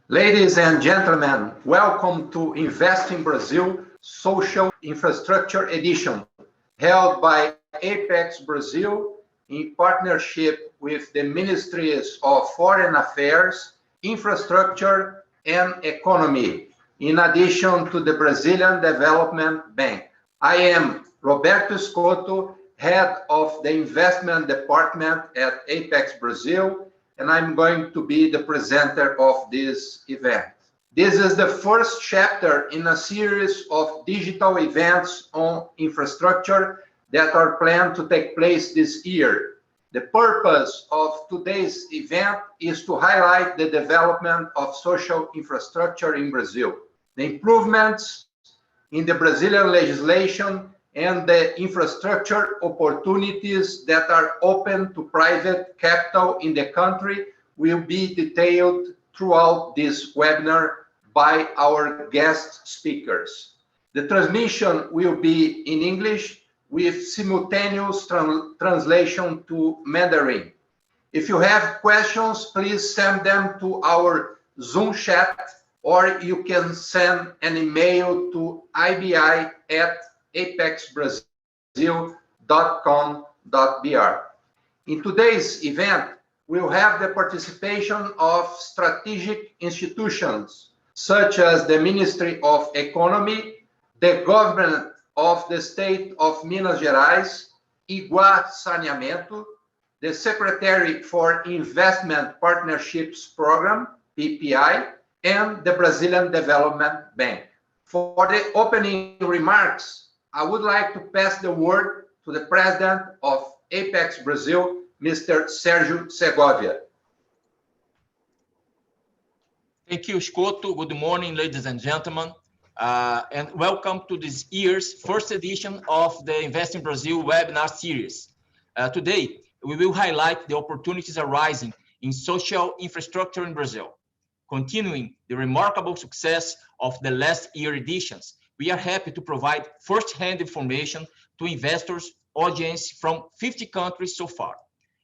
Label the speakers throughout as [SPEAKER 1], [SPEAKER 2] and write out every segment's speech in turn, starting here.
[SPEAKER 1] Ladies and gentlemen, welcome to Invest in Brazil Social Infrastructure Edition, held by Apex Brazil in partnership with the Ministries of Foreign Affairs, Infrastructure and Economy, in addition to the Brazilian Development Bank. I am Roberto Scotto, head of the investment department at Apex Brazil, and I'm going to be the presenter of this event. This is the first chapter in a series of digital events on infrastructure that are planned to take place this year. The purpose of today's event is to highlight the development of social infrastructure in Brazil, the improvements in the Brazilian legislation, and the infrastructure opportunities that are open to private capital in the country will be detailed throughout this webinar by our guest speakers. The transmission will be in English with simultaneous translation to Mandarin. If you have questions, please send them to our Zoom chat, or you can send an email to ibi@apexbrasil.com.br. In today's event, we'll have the participation of strategic institutions such as the Ministry of Economy, the government of the state of Minas Gerais, Iguazu, the Secretary for Investment Partnerships Program, PPI, and the Brazilian Development Bank. For the opening remarks, I would like to pass the word to the President of Apex Brazil, Mr. Sergio Segovia.
[SPEAKER 2] Thank you, Scotto. Good morning, ladies and gentlemen, and welcome to this year's first edition of the Invest in Brazil webinar series. Today, we will highlight the opportunities arising in social infrastructure in Brazil. Continuing the remarkable success of the last year editions, we are happy to provide first-hand information to investors, audience from 50 countries so far.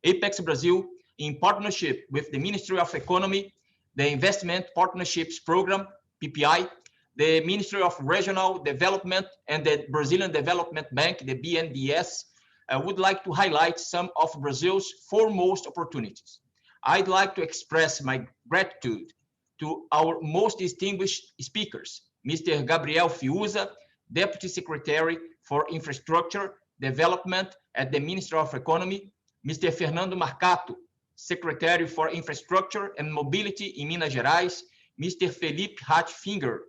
[SPEAKER 2] Apex Brazil, in partnership with the Ministry of Economy, the Investment Partnerships Program, PPI, the Ministry of Regional Development, and the Brazilian Development Bank, the BNDES, would like to highlight some of Brazil's foremost opportunities. I'd like to express my gratitude to our most distinguished speakers, Mr. Gabriel Fiuza, Deputy Secretary for Infrastructure Development at the Ministry of Economy, Mr. Fernando Marcato, Secretary for Infrastructure and Mobility in Minas Gerais, Mr. Felipe Hatfinger,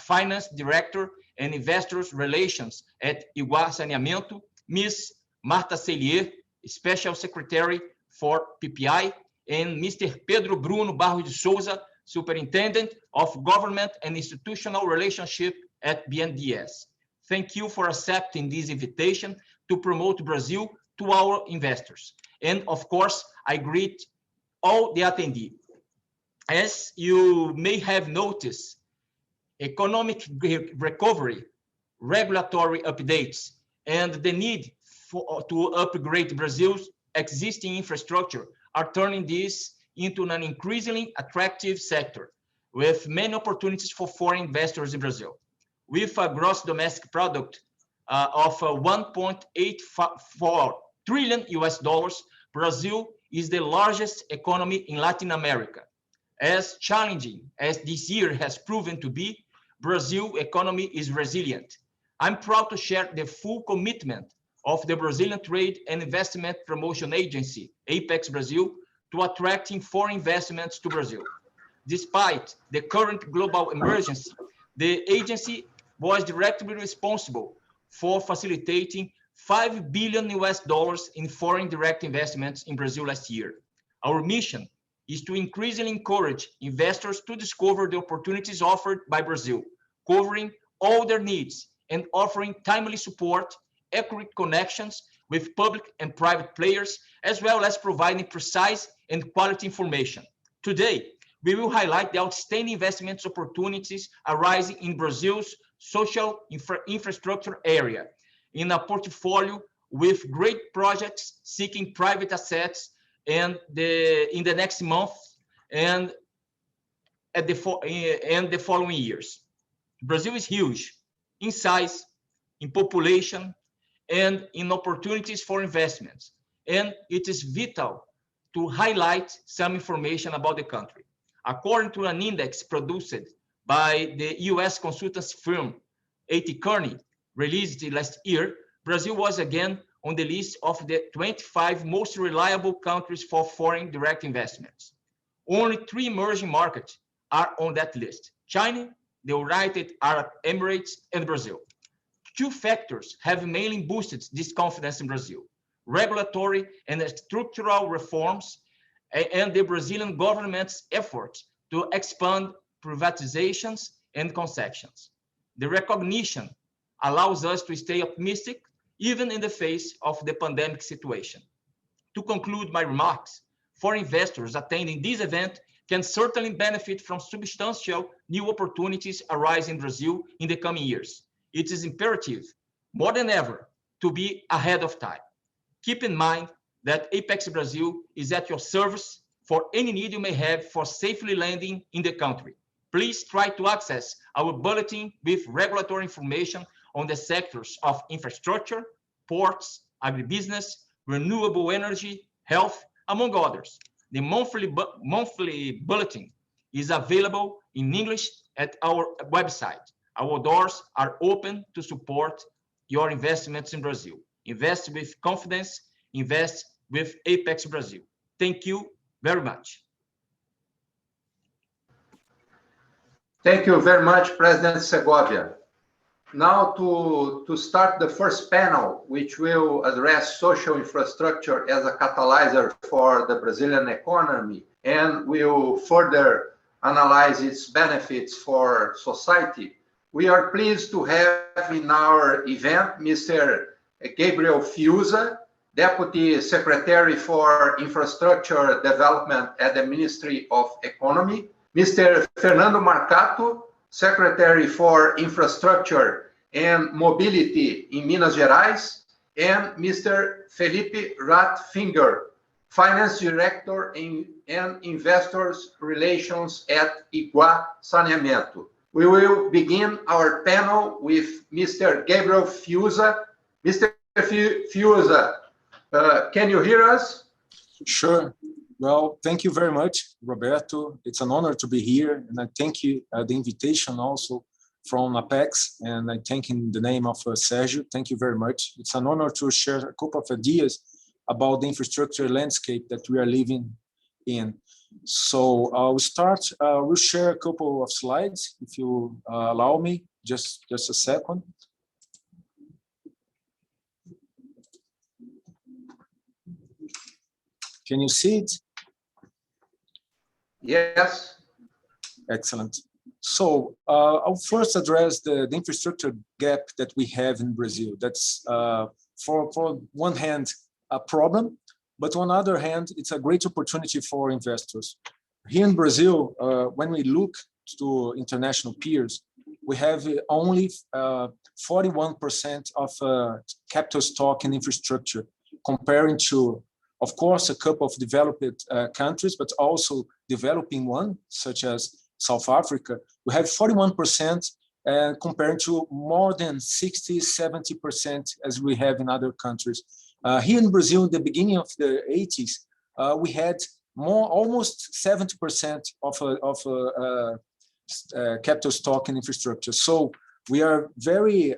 [SPEAKER 2] Finance Director and Investors Relations at Iguazu, Ms. Marta Cellier, Special Secretary for PPI, and Mr. Pedro Bruno Barros de Souza, Superintendent of Government and Institutional Relationship at BNDES. Thank you for accepting this invitation to promote Brazil to our investors. And of course, I greet all the attendees. As you may have noticed, economic recovery, regulatory updates, and the need to upgrade Brazil's existing infrastructure are turning this into an increasingly attractive sector with many opportunities for foreign investors in Brazil. With a gross domestic product of 1.84 trillion US dollars, Brazil is the largest economy in Latin America. As challenging as this year has proven to be, Brazil's economy is resilient. I'm proud to share the full commitment of the Brazilian Trade and Investment Promotion Agency, Apex Brazil, to attracting foreign investments to Brazil. Despite the current global emergency, the agency was directly responsible for facilitating 5 billion US dollars in foreign direct investments in Brazil last year. Our mission is to increasingly encourage investors to discover the opportunities offered by Brazil, covering all their needs and offering timely support, accurate connections with public and private players, as well as providing precise and quality information. Today, we will highlight the outstanding investment opportunities arising in Brazil's social infrastructure area, in a portfolio with great projects seeking private assets and in the next month. And in the following years. Brazil is huge in size, in population, and in opportunities for investments. And it is vital to highlight some information about the country. According to an index produced by the US consultancy firm A.T. Kearney, released last year, Brazil was again on the list of the 25 most reliable countries for foreign direct investments. Only 3 emerging markets are on that list: China, the United Arab Emirates, and Brazil. 2 factors have mainly boosted this confidence in Brazil: regulatory and structural reforms and the Brazilian government's efforts to expand privatizations and concessions. The recognition allows us to stay optimistic even in the face of the pandemic situation. To conclude my remarks, foreign investors attending this event can certainly benefit from substantial new opportunities arising in Brazil in the coming years. It is imperative, more than ever, to be ahead of time. Keep in mind that ApexBrasil is at your service for any need you may have for safely landing in the country. Please try to access our bulletin with regulatory information on the sectors of infrastructure, ports, agribusiness, renewable energy, health, among others. The monthly bulletin is available in English at our website. Our doors are open to support your investments in Brazil. Invest with confidence, invest with ApexBrasil. Thank you very much.
[SPEAKER 1] Thank you very much, President Segovia. Now to start the first panel, which will address social infrastructure as a catalyzer for the Brazilian economy and will further analyze its benefits for society. We are pleased to have in our event Mr. Gabriel Fiuza, Deputy Secretary for Infrastructure Development at the Ministry of Economy, Mr. Fernando Marcato, Secretary for Infrastructure and Mobility in Minas Gerais, and Mr. Felipe Ratfinger, Finance Director and Investors Relations at Iguazu Saneamento. We will begin our panel with Mr. Gabriel Fiuza. Mr. Fiuza, can you hear us?
[SPEAKER 3] Sure. Well, thank you very much, Roberto. It's an honor to be here, and I thank you the invitation also from Apex, and I thank in the name of Sergio. Thank you very much. It's an honor to share a couple of ideas about the infrastructure landscape that we are living in. So we'll start. We'll share a couple of slides, if you allow me. Just a second. Can you see it?
[SPEAKER 1] Yes.
[SPEAKER 3] Excellent. So I'll first address the infrastructure gap that we have in Brazil. That's for one hand a problem, but on the other hand, it's a great opportunity for investors. Here in Brazil, when we look to international peers, we have only 41% of capital stock in infrastructure, comparing to, of course, a couple of developed countries, but also developing one, such as South Africa. We have 41% compared to more than 60, 70% as we have in other countries. Here in Brazil, in the beginning of the 80s, we had almost 70% of capital stock in infrastructure. So we are very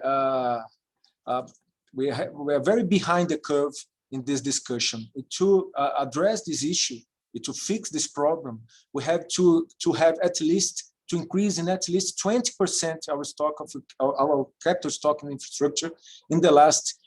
[SPEAKER 3] we are very behind the curve in this discussion. To address this issue, to fix this problem, we have to have at least, to increase in at least 20% our capital stock in infrastructure in the last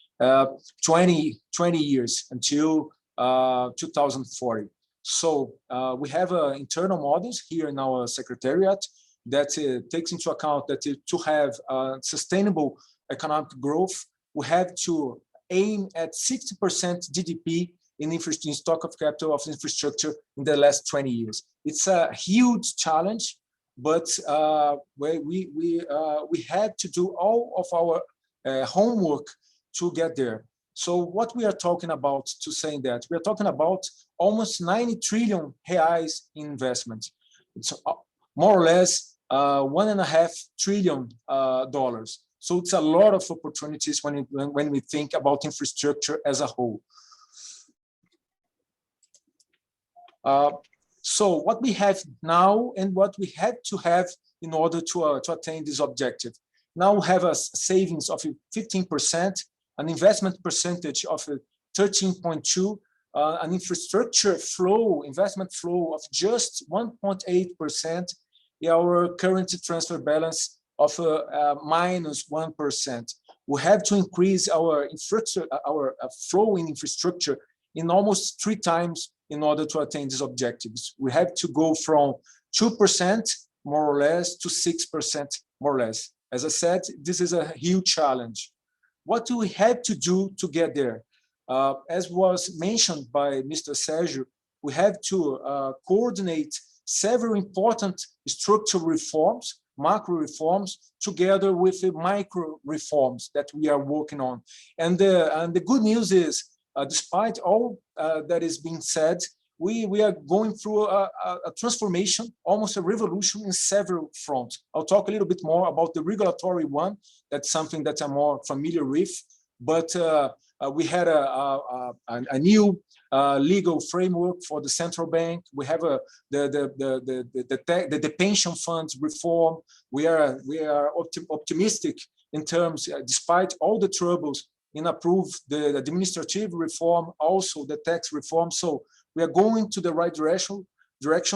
[SPEAKER 3] 20 years until 2040. So we have internal models here in our secretariat that takes into account that to have sustainable economic growth, we have to aim at 60% GDP in stock of capital of infrastructure in the last 20 years. It's a huge challenge, but we had to do all of our homework to get there. So what we are talking about to saying that, we are talking about almost 90 trillion reais in investment. It's more or less $1.5 trillion. So it's a lot of opportunities when we think about infrastructure as a whole. So what we have now and what we had to have in order to attain this objective. Now we have a savings of 15%, an investment percentage of 13.2%, an infrastructure flow, investment flow of just 1.8%, our current transfer balance of minus 1%. We have to increase our infrastructure, our flow in infrastructure in almost 3 times in order to attain these objectives. We have to go from 2% more or less to 6% more or less. As I said, this is a huge challenge. What do we have to do to get there? As was mentioned by Mr. Sergio, we have to coordinate several important structural reforms, macro reforms, together with the micro reforms that we are working on. And the good news is, despite all that is being said, we are going through a transformation, almost a revolution in several fronts. I'll talk a little bit more about the regulatory one. That's something that I'm more familiar with. But we had a new legal framework for the central bank. We have the pension funds reform. We are optimistic in terms, despite all the troubles, in approve the administrative reform, also the tax reform. So we are going to the right direction,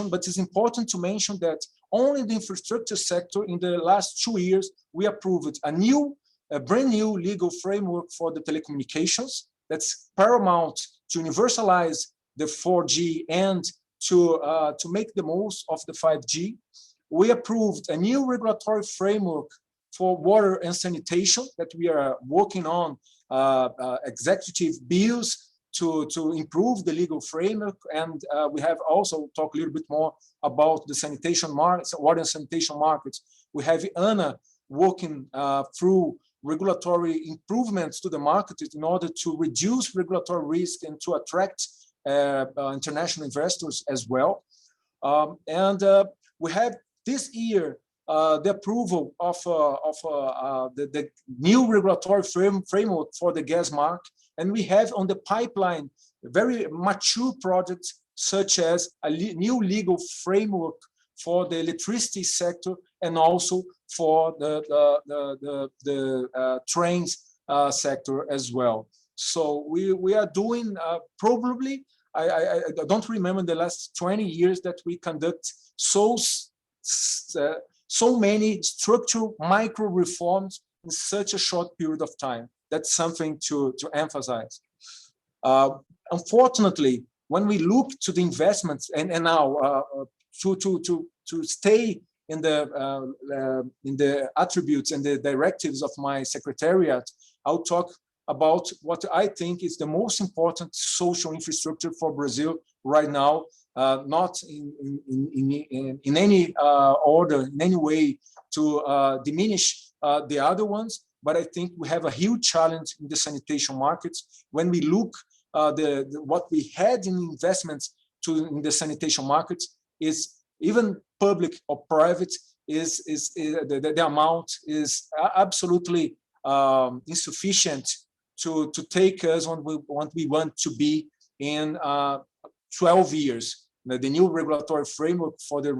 [SPEAKER 3] but it's important to mention that only the infrastructure sector in the last 2 years, we approved a brand new legal framework for the telecommunications that's paramount to universalize the 4G and to make the most of the 5G. We approved a new regulatory framework for water and sanitation that we are working on executive bills to improve the legal framework, and we have also talked a little bit more about the sanitation markets, water and sanitation markets. We have ANA working through regulatory improvements to the market in order to reduce regulatory risk and to attract international investors as well. We have this year the approval of the new regulatory framework for the gas market, and we have on the pipeline very mature projects such as a new legal framework for the electricity sector and also for the trains sector as well. So we are doing probably, I don't remember the last 20 years that we conduct so many structural micro reforms in such a short period of time. That's something to emphasize. Unfortunately, when we look to the investments and now to stay in the attributes and the directives of my secretariat, I'll talk about what I think is the most important social infrastructure for Brazil right now, not in any order, in any way to diminish the other ones, but I think we have a huge challenge in the sanitation markets. When we look what we had in investments in the sanitation markets is even public or private the amount is absolutely insufficient to take us when we want to be in 12 years. The new regulatory framework for the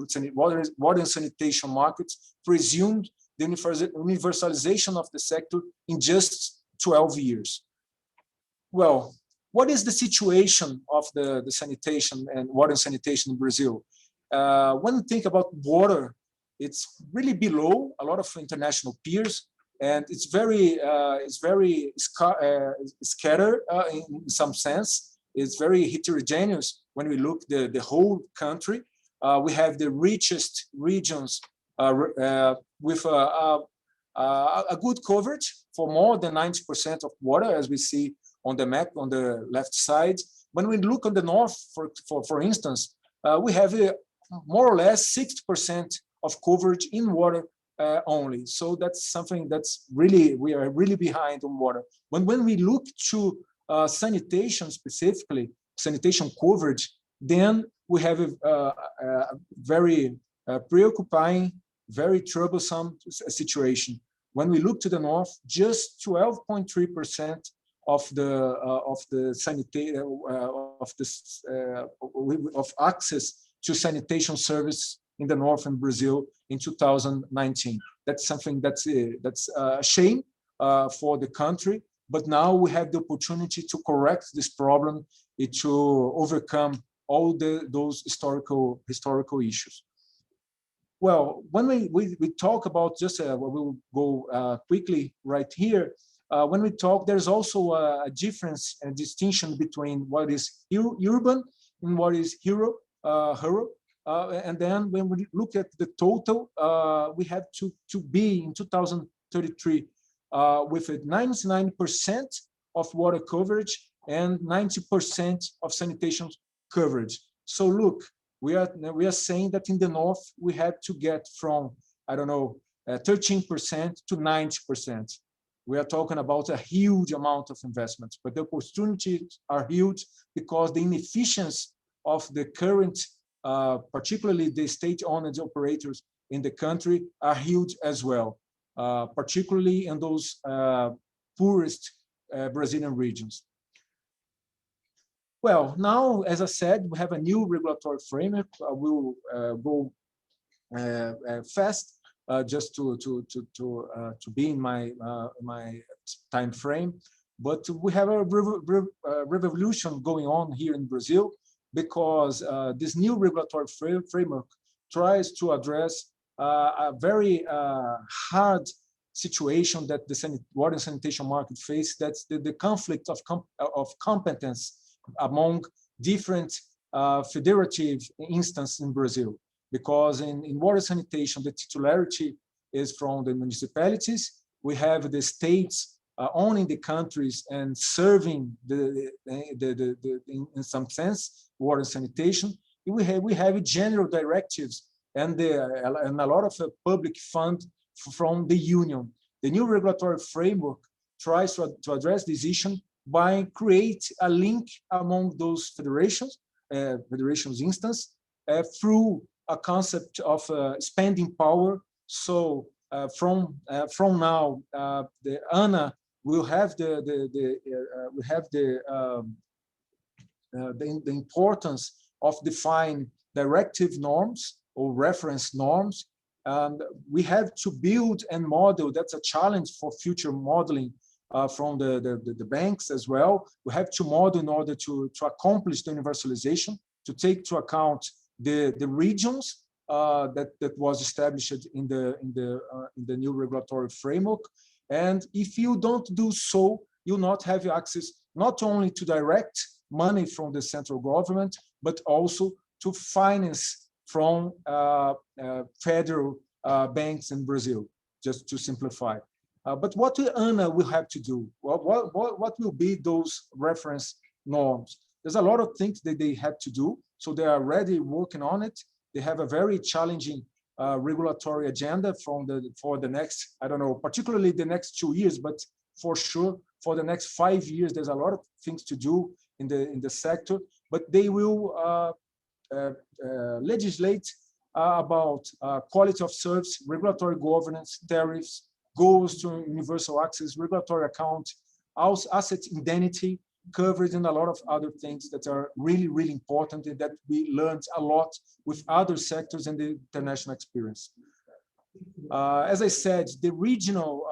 [SPEAKER 3] water and sanitation markets presumed the universalization of the sector in just 12 years. Well, what is the situation of the sanitation and water and sanitation in Brazil? When we think about water, it's really below a lot of international peers, and it's very scattered in some sense. It's very heterogeneous when we look the whole country. We have the richest regions with a good coverage for more than 90% of water, as we see on the map on the left side. When we look on the north, for instance, we have more or less 60% of coverage in water only. So that's something that's really, we are really behind on water. When we look to sanitation specifically, sanitation coverage, then we have a very preoccupying, very troublesome situation. When we look to the north, just 12.3% of the of access to sanitation service in the northern Brazil in 2019. That's something that's a shame for the country. But now we have the opportunity to correct this problem and to overcome all those historical issues. Well, when we talk about just, we'll go quickly right here. When we talk, there's also a difference and distinction between what is urban and what is rural. And then when we look at the total, we have to be in 2033 with 99% of water coverage and 90% of sanitation coverage. So look, we are saying that in the north we have to get from, I don't know, 13% to 90%. We are talking about a huge amount of investments, but the opportunities are huge because the inefficiency of the current, particularly the state-owned operators in the country, are huge as well, particularly in those poorest Brazilian regions. Well, now, as I said, we have a new regulatory framework. I will go fast just to be in my time frame. But we have a revolution going on here in Brazil because this new regulatory framework tries to address a very hard situation that the water and sanitation market face. That's the conflict of competence among different federative instances in Brazil, because in water sanitation, the titularity is from the municipalities. We have the states owning the countries and serving in some sense, water sanitation. We have general directives and a lot of public fund from the union. The new regulatory framework tries to address this issue by create a link among those federations instance through a concept of spending power. So from now, the ANA will have the importance of defining directive norms or reference norms. And we have to build and model. That's a challenge for future modeling from the banks as well. We have to model in order to accomplish the universalization, to take into account the regions that was established in the new regulatory framework. And if you don't do so, you'll not have access not only to direct money from the central government, but also to finance from federal banks in Brazil, just to simplify. But what will ANA will have to do? What will be those reference norms? There's a lot of things that they have to do, so they are already working on it. They have a very challenging regulatory agenda for the next, I don't know, particularly the next 2 years, but for sure for the next 5 years, there's a lot of things to do in the sector. But they will legislate about quality of service, regulatory governance, tariffs, goals to universal access, regulatory account, asset indemnity, coverage, and a lot of other things that are really, really important and that we learned a lot with other sectors and the international experience. As I said, the regional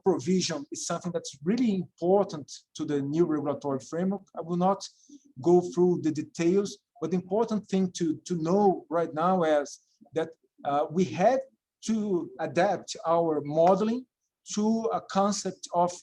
[SPEAKER 3] provision is something that's really important to the new regulatory framework. I will not go through the details, but the important thing to know right now is that we have to adapt our modeling to a concept of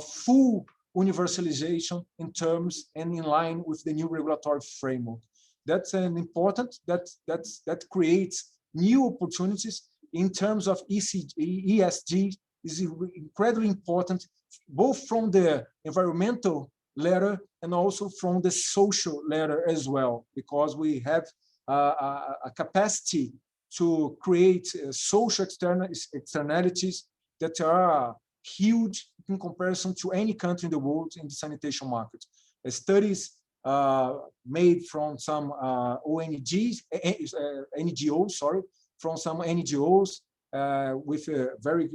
[SPEAKER 3] full universalization in terms and in line with the new regulatory framework. That's an important, that creates new opportunities in terms of ESG is incredibly important, both from the environmental ladder and also from the social ladder as well, because we have a capacity to create social externalities that are huge in comparison to any country in the world in the sanitation market. Studies made from some NGOs, sorry, from some NGOs with very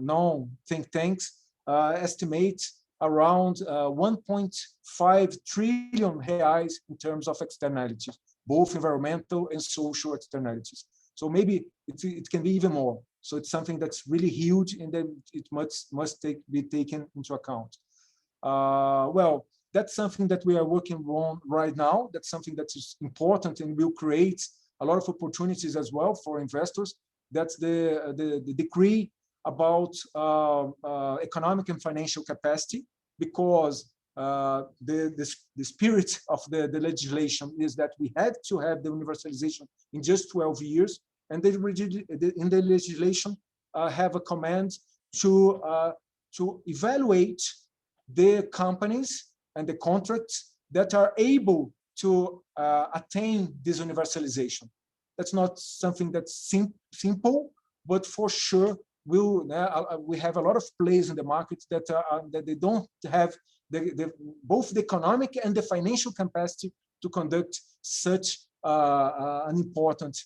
[SPEAKER 3] known think tanks, estimate around 1.5 trillion reais in terms of externalities, both environmental and social externalities. So maybe it can be even more. So it's something that's really huge, and then it must be taken into account. Well, that's something that we are working on right now. That's something that is important and will create a lot of opportunities as well for investors. That's the decree about economic and financial capacity, because the spirit of the legislation is that we had to have the universalization in just 12 years, and in the legislation have a command to evaluate the companies and the contracts that are able to attain this universalization. That's not something that's simple, but for sure we have a lot of players in the market that they don't have both the economic and the financial capacity to conduct such an important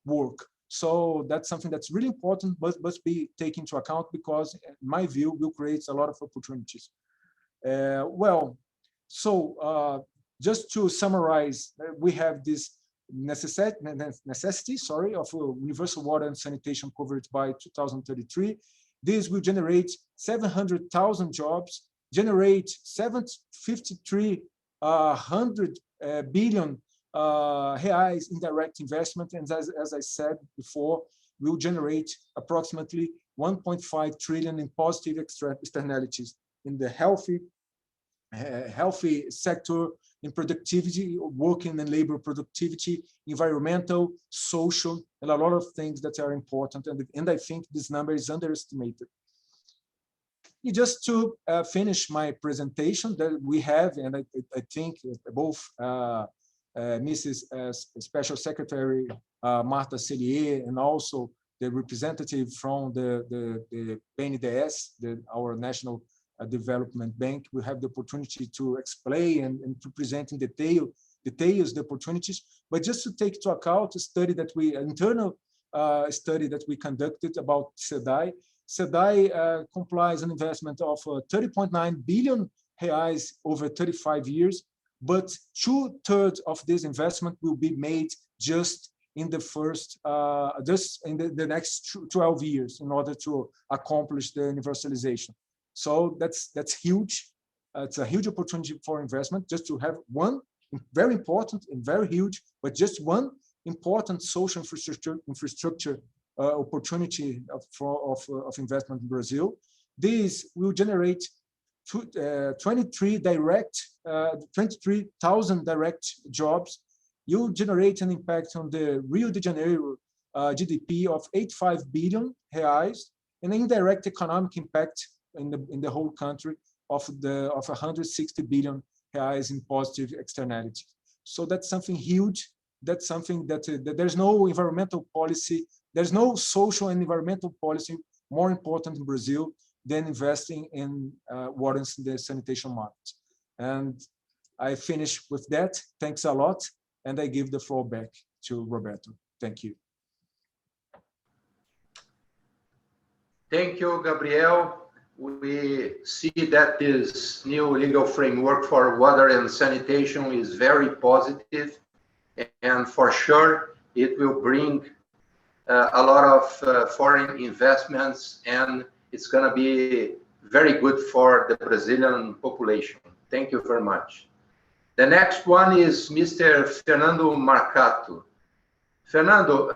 [SPEAKER 3] work. So that's something that's really important, but must be taken into account, because in my view will create a lot of opportunities. Well, so just to summarize, we have this necessity, of universal water and sanitation coverage by 2033. This will generate 700,000 jobs, generate 753 billion reais in direct investment, and as I said before, will generate approximately 1.5 trillion in positive externalities in the healthy sector, in productivity, working and labor productivity, environmental, social, and a lot of things that are important. And I think this number is underestimated. Just to finish my presentation, that we have, and I think both Mrs. Special Secretary Marta Cellier and also the representative from the BNDES, our National Development Bank, will have the opportunity to explain and to present in details the opportunities. But just to take into account a study that internal study that we conducted about SEDAI. SEDAI complies an investment of 30.9 billion reais over 35 years, but 2/3 of this investment will be made just in the next 12 years in order to accomplish the universalization. So that's huge. It's a huge opportunity for investment, just to have one very important and very huge, but just one important social infrastructure opportunity of investment in Brazil. These will generate 23,000 direct jobs. You generate an impact on the Rio de Janeiro GDP of 85 billion reais, and an indirect economic impact in the whole country of 160 billion reais in positive externality. So that's something huge. That's something that there's no environmental policy, there's no social and environmental policy more important in Brazil than investing in water and the sanitation market. And I finish with that. Thanks a lot. And I give the floor back to Roberto. Thank you.
[SPEAKER 1] Thank you, Gabriel. We see that this new legal framework for water and sanitation is very positive, and for sure it will bring a lot of foreign investments, and it's going to be very good for the Brazilian population. Thank you very much. The next one is Mr. Fernando Marcato. Fernando,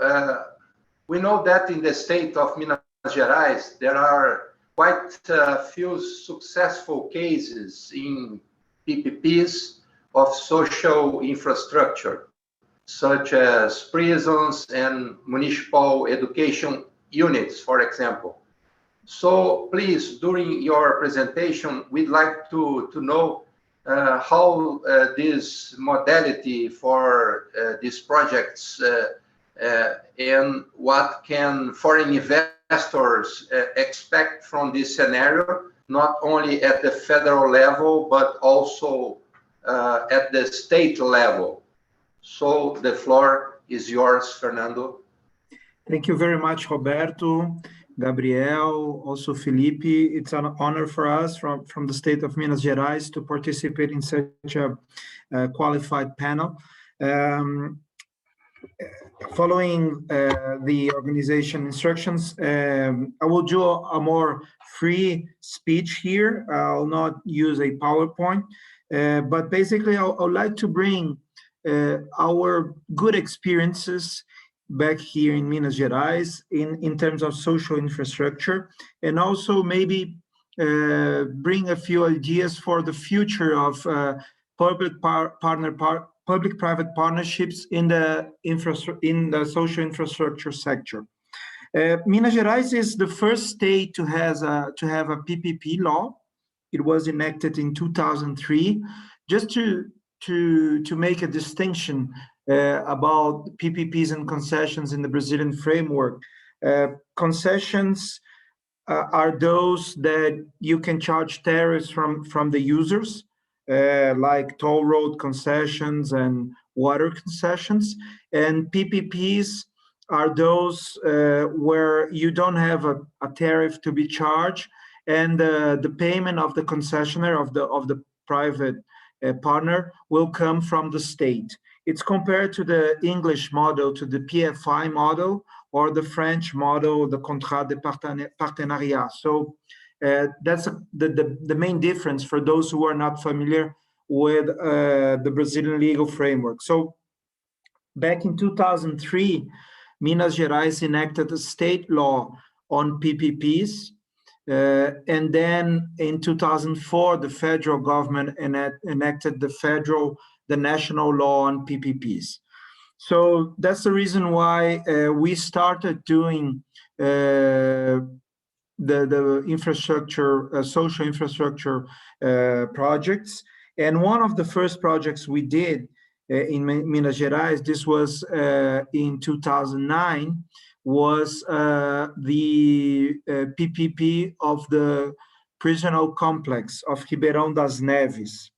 [SPEAKER 1] we know that in the state of Minas Gerais, there are quite a few successful cases in PPPs of social infrastructure, such as prisons and municipal education units, for example. So please, during your presentation, we'd like to know how this modality for these projects and what can foreign investors expect from this scenario, not only at the federal level, but also at the state level. So the floor is yours, Fernando.
[SPEAKER 4] Thank you very much, Roberto, Gabriel, also Felipe. It's an honor for us from the state of Minas Gerais to participate in such a qualified panel. Following the organization instructions, I will do a more free speech here. I'll not use a PowerPoint, but basically I would like to bring our good experiences back here in Minas Gerais in terms of social infrastructure, and also maybe bring a few ideas for the future of public-private partnerships in the social infrastructure sector. Minas Gerais is the first state to have a PPP law. It was enacted in 2003. Just to make a distinction about PPPs and concessions in the Brazilian framework, concessions are those that you can charge tariffs from the users, like toll road concessions and water concessions. And PPPs are those where you don't have a tariff to be charged, and the payment of the concessionaire of the private partner will come from the state. It's compared to the English model, to the PFI model, or the French model, the contrat de partenariat. So that's the main difference for those who are not familiar with the Brazilian legal framework. So back in 2003, Minas Gerais enacted a state law on PPPs. And then in 2004, the federal government enacted the national law on PPPs. So that's the reason why we started doing the infrastructure, social infrastructure projects. And one of the first projects we did in Minas Gerais, this was in 2009, was the PPP of the prisional complex of Ribeirão das Neves.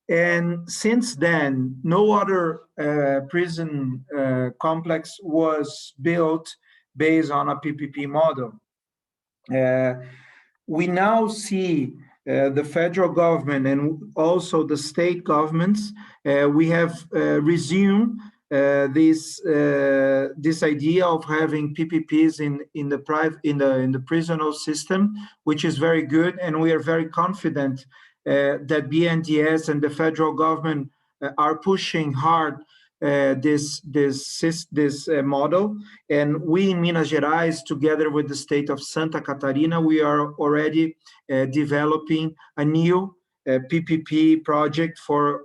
[SPEAKER 4] And since then, no other prison complex was built based on a PPP model. We now see the federal government and also the state governments, we have resumed this idea of having PPPs in the prisonal system, which is very good, and we are very confident that BNDES and the federal government are pushing hard this model. And we in Minas Gerais, together with the state of Santa Catarina, we are already developing a new PPP project for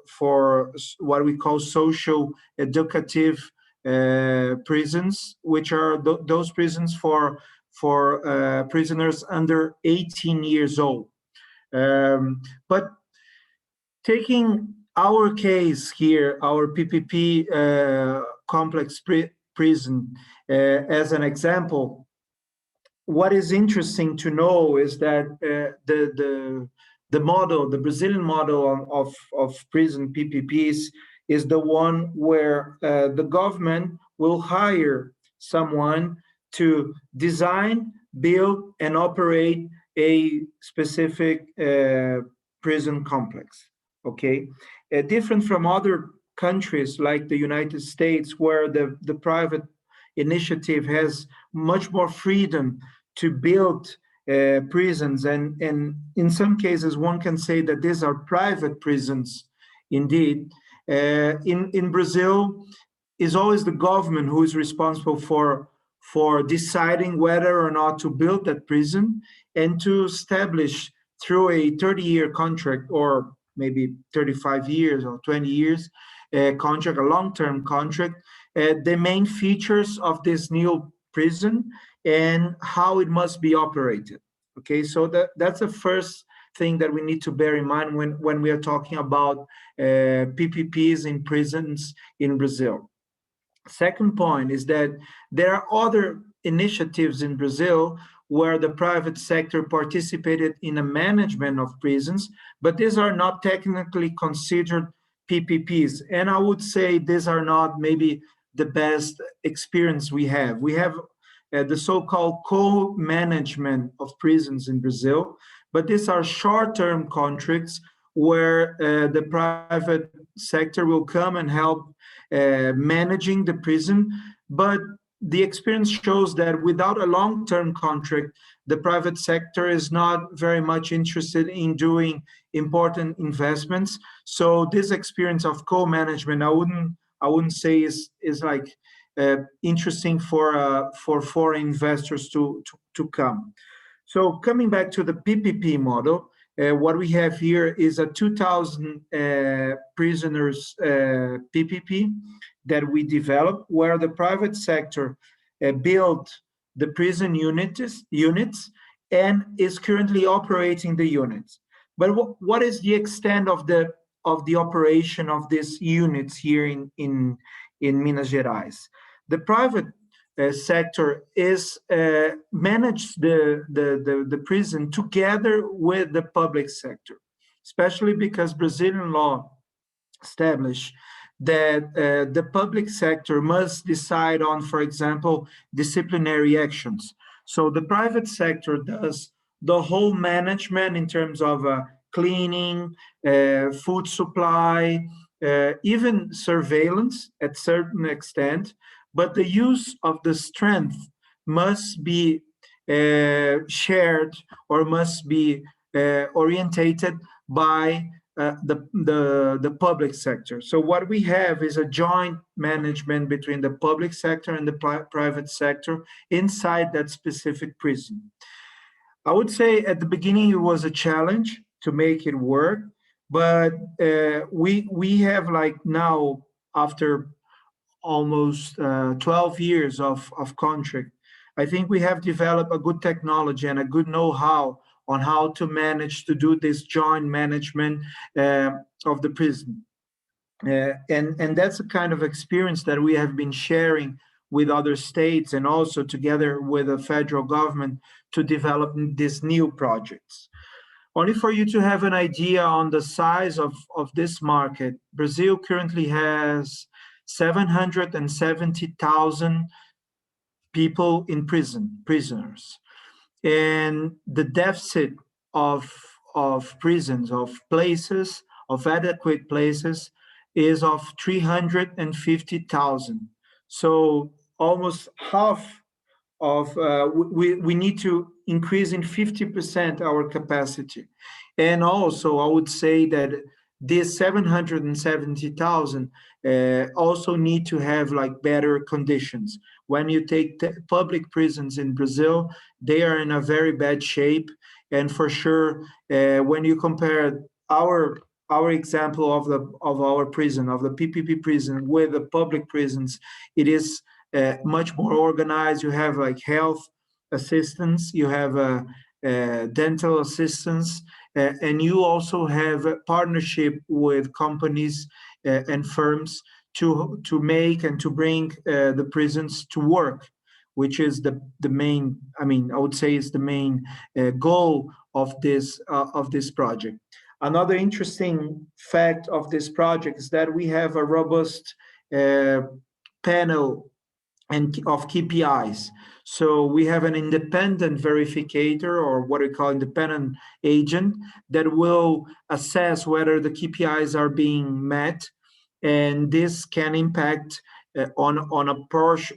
[SPEAKER 4] what we call social educative prisons, which are those prisons for prisoners under 18 years old. But taking our case here, our PPP complex prison as an example, what is interesting to know is that the model, the Brazilian model of prison PPPs is the one where the government will hire someone to design, build, and operate a specific prison complex, okay? Different from other countries like the United States, where the private initiative has much more freedom to build prisons, and in some cases one can say that these are private prisons indeed. In Brazil, is always the government who is responsible for deciding whether or not to build that prison and to establish through a 30-year contract, or maybe 35 years or 20 years contract, a long-term contract, the main features of this new prison and how it must be operated. Okay, so that's the first thing that we need to bear in mind when we are talking about PPPs in prisons in Brazil. Second point is that there are other initiatives in Brazil where the private sector participated in the management of prisons, but these are not technically considered PPPs. And I would say these are not maybe the best experience we have. We have the so-called co-management of prisons in Brazil, but these are short-term contracts where the private sector will come and help managing the prison, but the experience shows that without a long-term contract, the private sector is not very much interested in doing important investments. So this experience of co-management, I wouldn't say is like interesting for foreign investors to come. So coming back to the PPP model, what we have here is a 2,000 prisoners PPP that we developed, where the private sector built the prison units and is currently operating the units. But what is the extent of the operation of these units here in Minas Gerais? The private sector is manage the prison together with the public sector, especially because Brazilian law established that the public sector must decide on, for example, disciplinary actions. So the private sector does the whole management in terms of cleaning, food supply, even surveillance at certain extent, but the use of the strength must be shared or must be orientated by the public sector. So what we have is a joint management between the public sector and the private sector inside that specific prison. I would say at the beginning it was a challenge to make it work, but we have like now, after almost 12 years of contract, I think we have developed a good technology and a good know-how on how to manage to do this joint management of the prison. And that's a kind of experience that we have been sharing with other states and also together with the federal government to develop these new projects. Only for you to have an idea on the size of this market, Brazil currently has 770,000 people in prisoners. And the deficit of prisons, of places, of adequate places, is of 350,000. So almost half of, we need to increase in 50% our capacity. And also, I would say that this 770,000 also need to have like better conditions. When you take public prisons in Brazil, they are in a very bad shape. And for sure, when you compare our example of our prison, of the PPP prison with the public prisons, it is much more organized. You have like health assistance, you have dental assistance, and you also have a partnership with companies and firms to make and to bring the prisons to work, which is the main, I would say is the main goal of this project. Another interesting fact of this project is that we have a robust panel of KPIs. So we have an independent verificator, or what we call independent agent, that will assess whether the KPIs are being met, and this can impact on a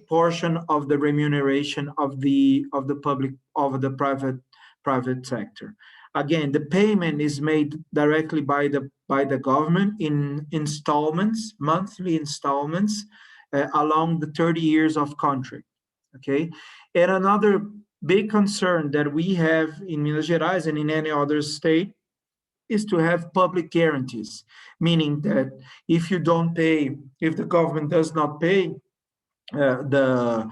[SPEAKER 4] portion of the remuneration of the private sector. Again, the payment is made directly by the government in installments, monthly installments, along the 30 years of contract. Okay, and another big concern that we have in Minas Gerais and in any other state is to have public guarantees, meaning that if you don't pay, if the government does not pay the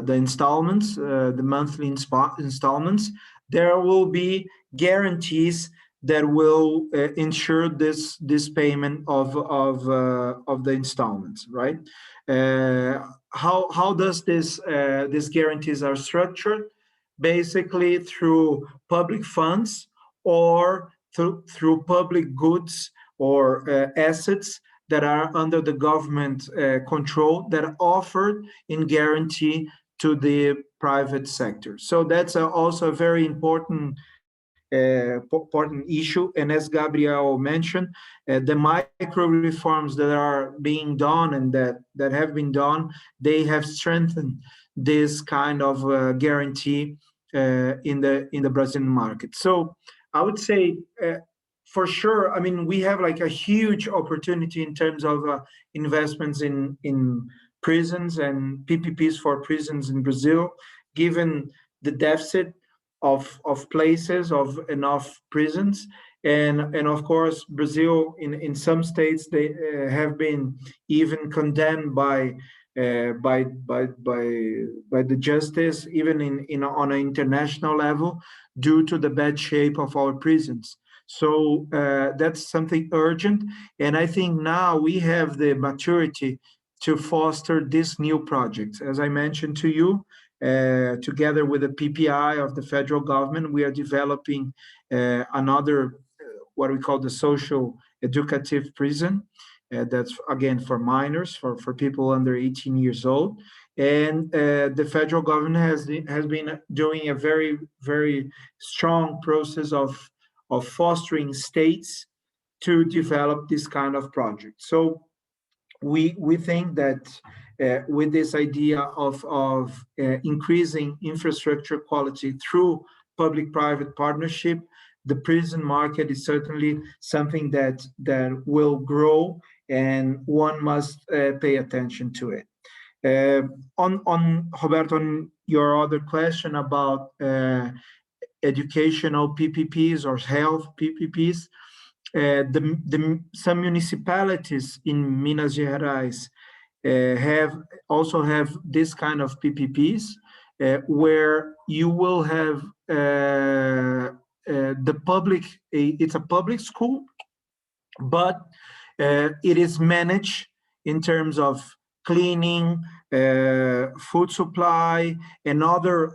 [SPEAKER 4] installments, the monthly installments, there will be guarantees that will ensure this payment of the installments, right? How does these guarantees are structured? basically through public funds or through public goods or assets that are under the government control that are offered in guarantee to the private sector. So that's also a very important issue. And as Gabriel mentioned, the micro reforms that are being done and that have been done, they have strengthened this kind of guarantee in the Brazilian market. So I would say, for sure, I mean, we have like a huge opportunity in terms of investments in prisons and PPPs for prisons in Brazil, given the deficit of places, of enough prisons. And of course, Brazil, in some states, they have been even condemned by the justice, even on an international level, due to the bad shape of our prisons. So that's something urgent. And I think now we have the maturity to foster this new project. As I mentioned to you, together with the PPI of the federal government, we are developing another, what we call the social educative prison. That's again for minors, for people under 18 years old. And the federal government has been doing a very, very strong process of fostering states to develop this kind of project. So we think that with this idea of increasing infrastructure quality through public-private partnership, the prison market is certainly something that will grow, and one must pay attention to it. On Roberto, on your other question about educational PPPs or health PPPs, some municipalities in Minas Gerais also have this kind of PPPs where you will have the public, it's a public school, but it is managed in terms of cleaning, food supply, and other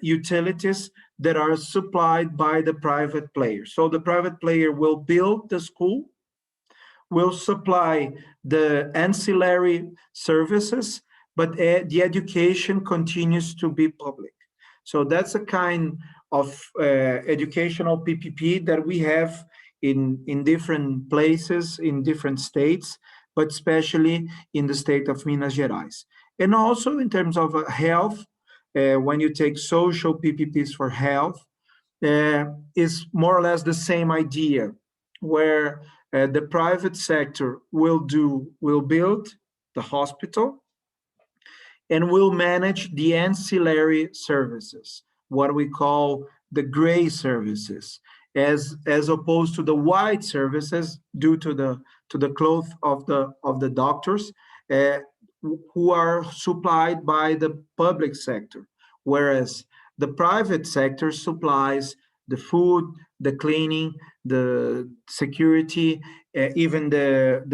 [SPEAKER 4] utilities that are supplied by the private player. So the private player will build the school, will supply the ancillary services, but the education continues to be public. So that's a kind of educational PPP that we have in different places, in different states, but especially in the state of Minas Gerais. And also in terms of health, when you take social PPPs for health, is more or less the same idea, where the private sector will build the hospital and will manage the ancillary services, what we call the gray services, as opposed to the white services, due to the cloth of the doctors, who are supplied by the public sector, whereas the private sector supplies the food, the cleaning, the security, even the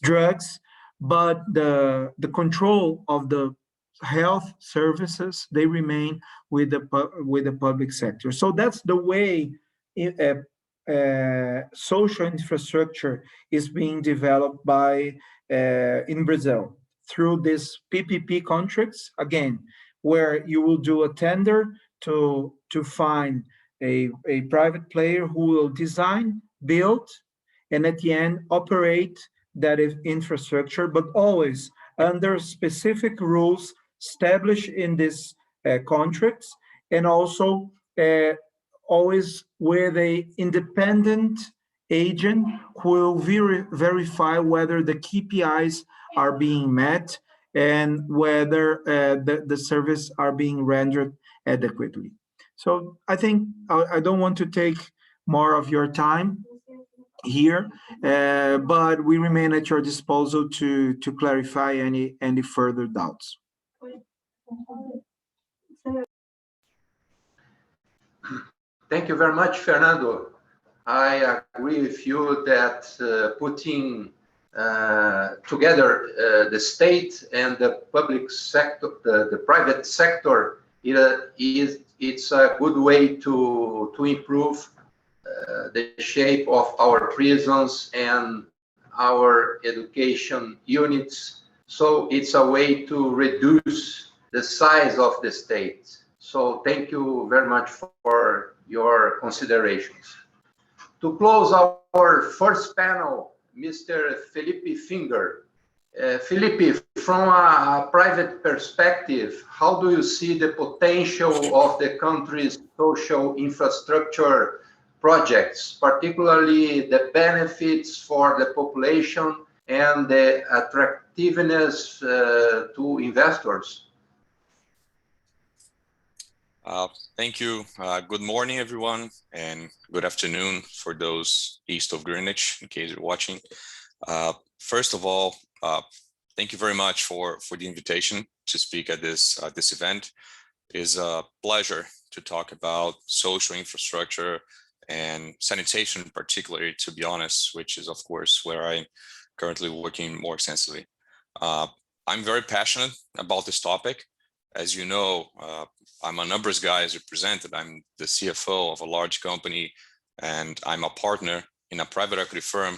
[SPEAKER 4] drugs, but the control of the health services, they remain with the public sector. So that's the way social infrastructure is being developed in Brazil, through these PPP contracts, again, where you will do a tender to find a private player who will design, build, and at the end operate that infrastructure, but always under specific rules established in these contracts, and also always with an independent agent who will verify whether the KPIs are being met and whether the service are being rendered adequately. So I think I don't want to take more of your time here, but we remain at your disposal to clarify any further doubts.
[SPEAKER 1] Thank you very much, Fernando. I agree with you that putting together, the state and the public sector, the private sector, it's a good way to improve the shape of our prisons and our education units. So it's a way to reduce the size of the state. So thank you very much for your considerations. To close our first panel, Mr. Felipe Finger. Felipe, from a private perspective, how do you see the potential of the country's social infrastructure projects, particularly the benefits for the population and the attractiveness to investors?
[SPEAKER 5] Thank you. Good morning, everyone, and good afternoon for those east of Greenwich, in case you're watching. First of all, thank you very much for the invitation to speak at this event. It is a pleasure to talk about social infrastructure and sanitation, particularly, to be honest, which is, of course, where I'm currently working more extensively. I'm very passionate about this topic. As you know, I'm a numbers guy, as you presented. I'm the CFO of a large company, and I'm a partner in a private equity firm.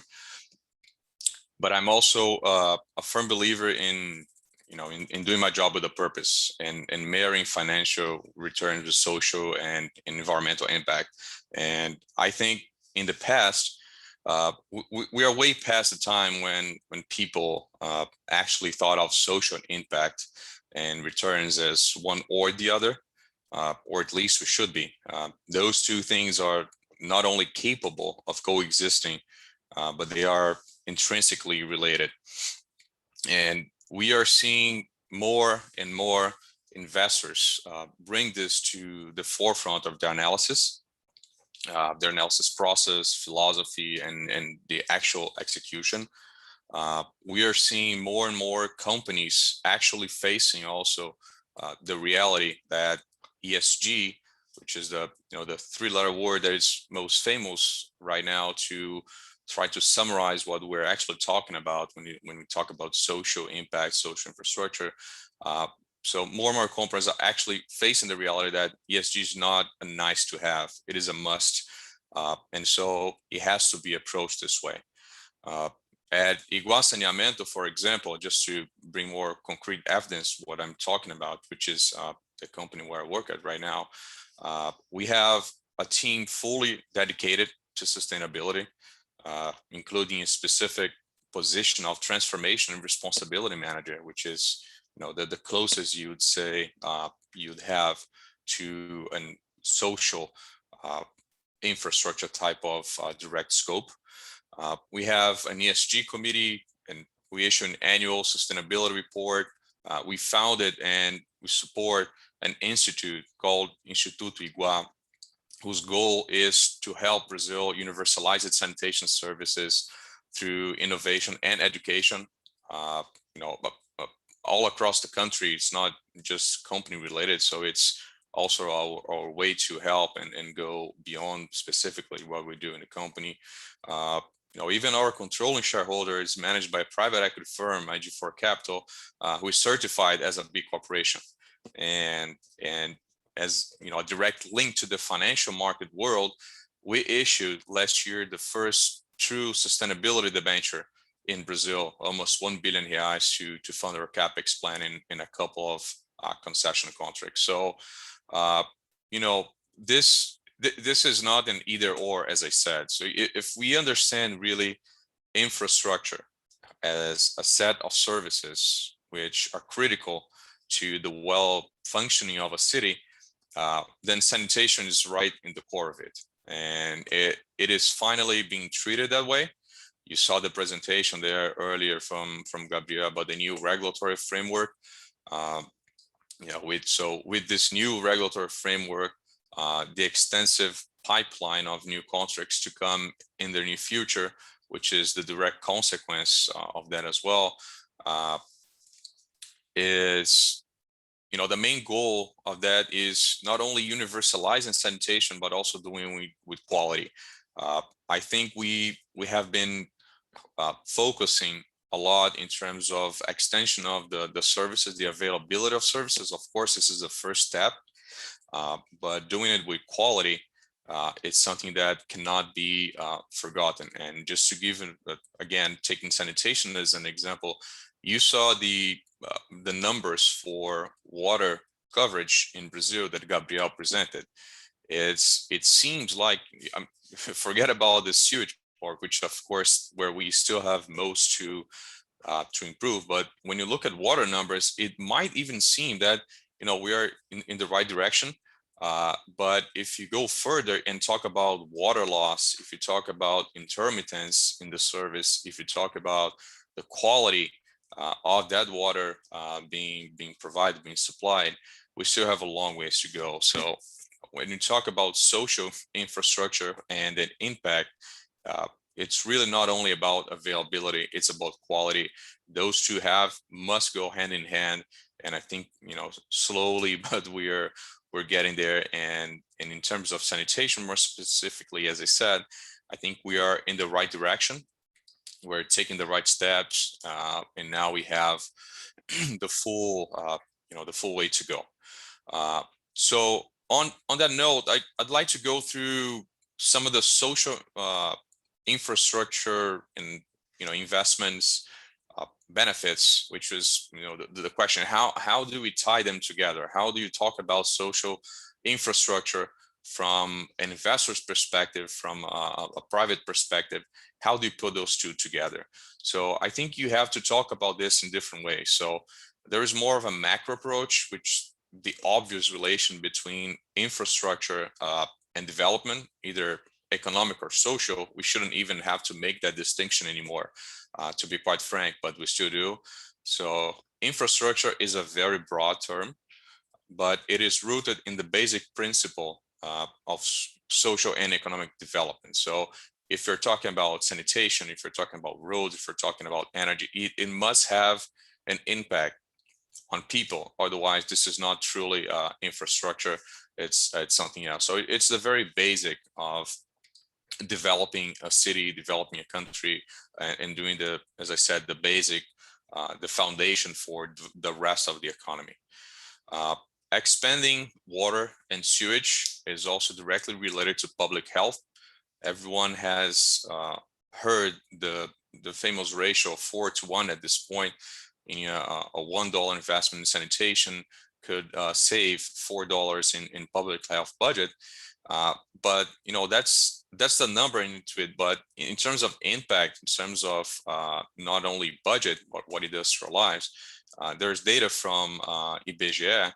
[SPEAKER 5] But I'm also a firm believer in doing my job with a purpose and marrying financial returns with social and environmental impact. And I think in the past, we are way past the time when people actually thought of social impact and returns as one or the other, or at least we should be. Those two things are not only capable of coexisting, but they are intrinsically related. And we are seeing more and more investors bring this to the forefront of their analysis process, philosophy, and the actual execution. We are seeing more and more companies actually facing also the reality that ESG, which is the three-letter word that is most famous right now to try to summarize what we're actually talking about when we talk about social impact, social infrastructure. So more and more companies are actually facing the reality that ESG is not a nice to have, it is a must. And so it has to be approached this way. At Iguazu, for example, just to bring more concrete evidence what I'm talking about, which is the company where I work at right now, we have a team fully dedicated to sustainability, including a specific position of transformation and responsibility manager, which is the closest you would say you'd have to a social infrastructure type of direct scope. We have an ESG committee, and we issue an annual sustainability report. We founded and we support an institute called Instituto Iguazu, whose goal is to help Brazil universalize its sanitation services through innovation and education. All across the country, it's not just company related, so it's also our way to help and go beyond specifically what we do in the company. Even our controlling shareholder is managed by a private equity firm, IG4 Capital, who is certified as a B corporation. And as a direct link to the financial market world, we issued last year the first true sustainability debenture in Brazil, almost 1 billion reais to fund our capex plan in a couple of concession contracts. So, this is not an either or, as I said. So if we understand really infrastructure as a set of services which are critical to the well functioning of a city, then sanitation is right in the core of it. And it is finally being treated that way. You saw the presentation there earlier from Gabriel about the new regulatory framework. With this new regulatory framework, the extensive pipeline of new contracts to come in the near future, which is the direct consequence of that as well, is the main goal of that is not only universalizing sanitation, but also doing with quality. I think we have been focusing a lot in terms of extension of the services, the availability of services. Of course, this is the first step, but doing it with quality, it's something that cannot be forgotten. And just to give, again, taking sanitation as an example, you saw the numbers for water coverage in Brazil that Gabriel presented. It seems like, forget about the sewage part, which of course where we still have most to improve. But when you look at water numbers, it might even seem that we are in the right direction. But if you go further and talk about water loss, if you talk about intermittence in the service, if you talk about the quality of that water being provided, being supplied, we still have a long ways to go. So when you talk about social infrastructure and an impact, it's really not only about availability, it's about quality. Those two must go hand in hand. And I think, slowly, but we're getting there. And in terms of sanitation, more specifically, as I said, I think we are in the right direction. We're taking the right steps, and now we have the full way to go. So on that note, I'd like to go through some of the social infrastructure and investments benefits, which is the question: how do we tie them together? How do you talk about social infrastructure from an investor's perspective, from a private perspective? How do you put those two together? So I think you have to talk about this in different ways. So there is more of a macro approach, which the obvious relation between infrastructure and development, either economic or social. We shouldn't even have to make that distinction anymore, to be quite frank, but we still do. So infrastructure is a very broad term, but it is rooted in the basic principle of social and economic development. So if you're talking about sanitation, if you're talking about roads, if you're talking about energy, it must have an impact on people. Otherwise, this is not truly infrastructure. It's something else. So it's the very basic of developing a city, developing a country, and doing as I said, the basic, the foundation for the rest of the economy. Expanding water and sewage is also directly related to public health. Everyone has heard the famous ratio of 4:1 at this point. A $1 investment in sanitation could save $4 in public health budget. But that's the number into it. But in terms of impact, in terms of not only budget, but what it does for lives, there's data from IBGE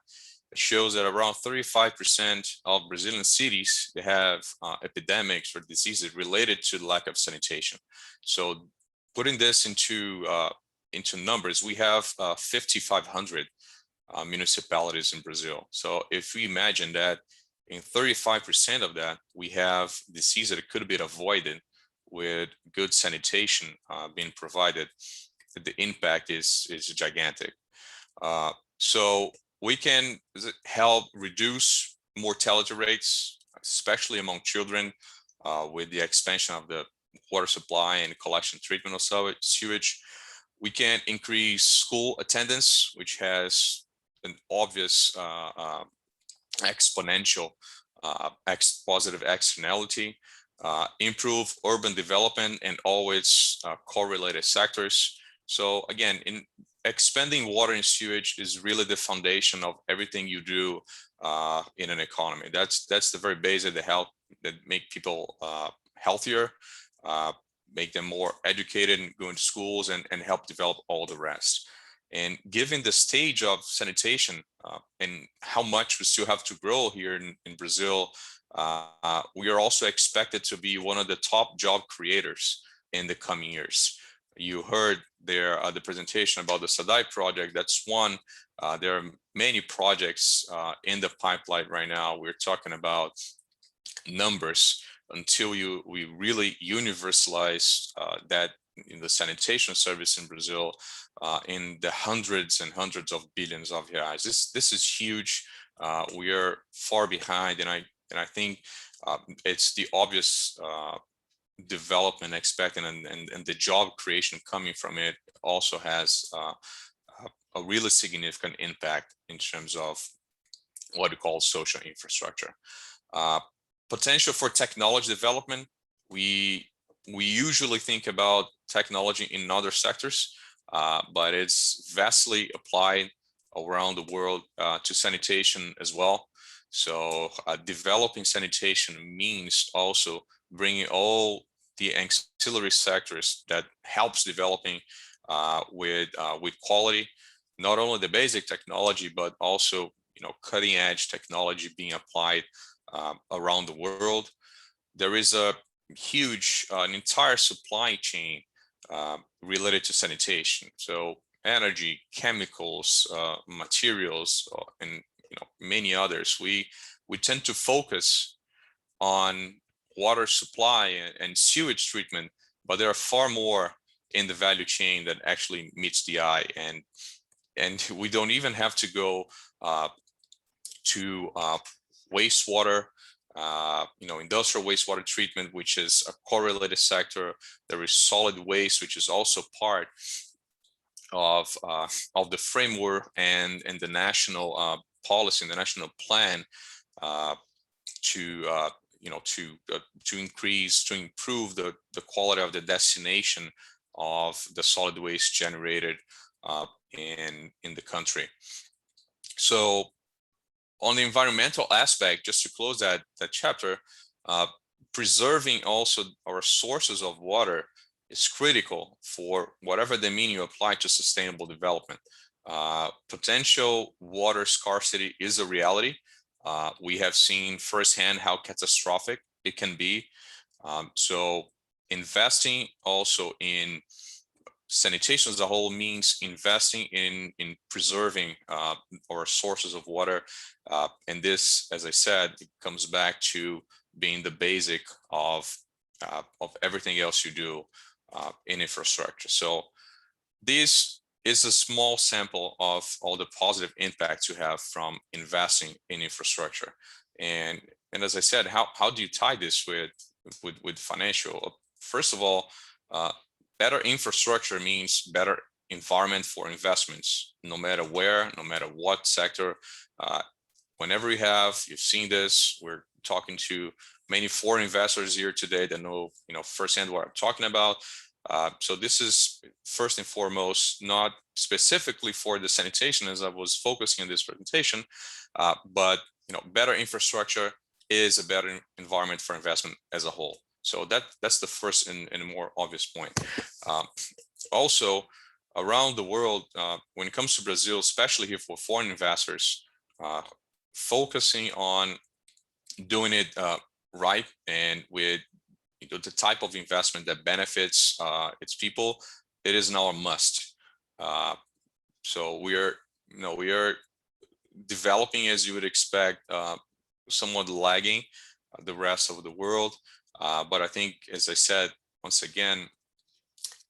[SPEAKER 5] that shows that around 35% of Brazilian cities, they have epidemics or diseases related to the lack of sanitation. So putting this into numbers, we have 5,500 municipalities in Brazil. So if we imagine that in 35% of that, we have disease that could be avoided with good sanitation being provided, the impact is gigantic. So we can help reduce mortality rates, especially among children, with the expansion of the water supply and collection treatment of sewage. We can increase school attendance, which has an obvious exponential positive externality, improve urban development and all its correlated sectors. So again, in expanding water and sewage is really the foundation of everything you do in an economy. That's the very basic that make people healthier, make them more educated and go into schools and help develop all the rest. And given the stage of sanitation and how much we still have to grow here in Brazil, we are also expected to be one of the top job creators in the coming years. You heard there the presentation about the SADAI project. That's one. There are many projects in the pipeline right now. We're talking about numbers until we really universalize that in the sanitation service in Brazil, in the hundreds and hundreds of billions of reais. This is huge. We are far behind, and I think it's the obvious development expected and the job creation coming from it also has a really significant impact in terms of what we call social infrastructure. Potential for technology development, we usually think about technology in other sectors, but it's vastly applied around the world to sanitation as well. So developing sanitation means also bringing all the ancillary sectors that helps developing with quality, not only the basic technology, but also cutting edge technology being applied around the world. There is a huge, an entire supply chain related to sanitation. So energy, chemicals, materials, and many others. We tend to focus on water supply and sewage treatment, but there are far more in the value chain that actually meets the eye, and we don't even have to go to wastewater, industrial wastewater treatment, which is a correlated sector. There is solid waste, which is also part of the framework and the national policy and the national plan to improve the quality of the destination of the solid waste generated in the country. So on the environmental aspect, just to close that chapter, preserving also our sources of water is critical for whatever the meaning you apply to sustainable development. Potential water scarcity is a reality. We have seen firsthand how catastrophic it can be. So investing also in sanitation as a whole means investing in preserving our sources of water. And this, as I said, it comes back to being the basic of everything else you do in infrastructure. So this is a small sample of all the positive impacts you have from investing in infrastructure. And as I said, how do you tie this with financial? First of all, better infrastructure means better environment for investments, no matter where, no matter what sector. Whenever you've seen this, we're talking to many foreign investors here today that know firsthand what I'm talking about. So this is first and foremost not specifically for the sanitation, as I was focusing on this presentation, but better infrastructure is a better environment for investment as a whole. So that's the first and a more obvious point. Also, around the world, when it comes to Brazil, especially here for foreign investors, focusing on doing it right and with the type of investment that benefits its people, it is now a must. So we are developing, as you would expect, somewhat lagging the rest of the world. But I think, as I said, once again,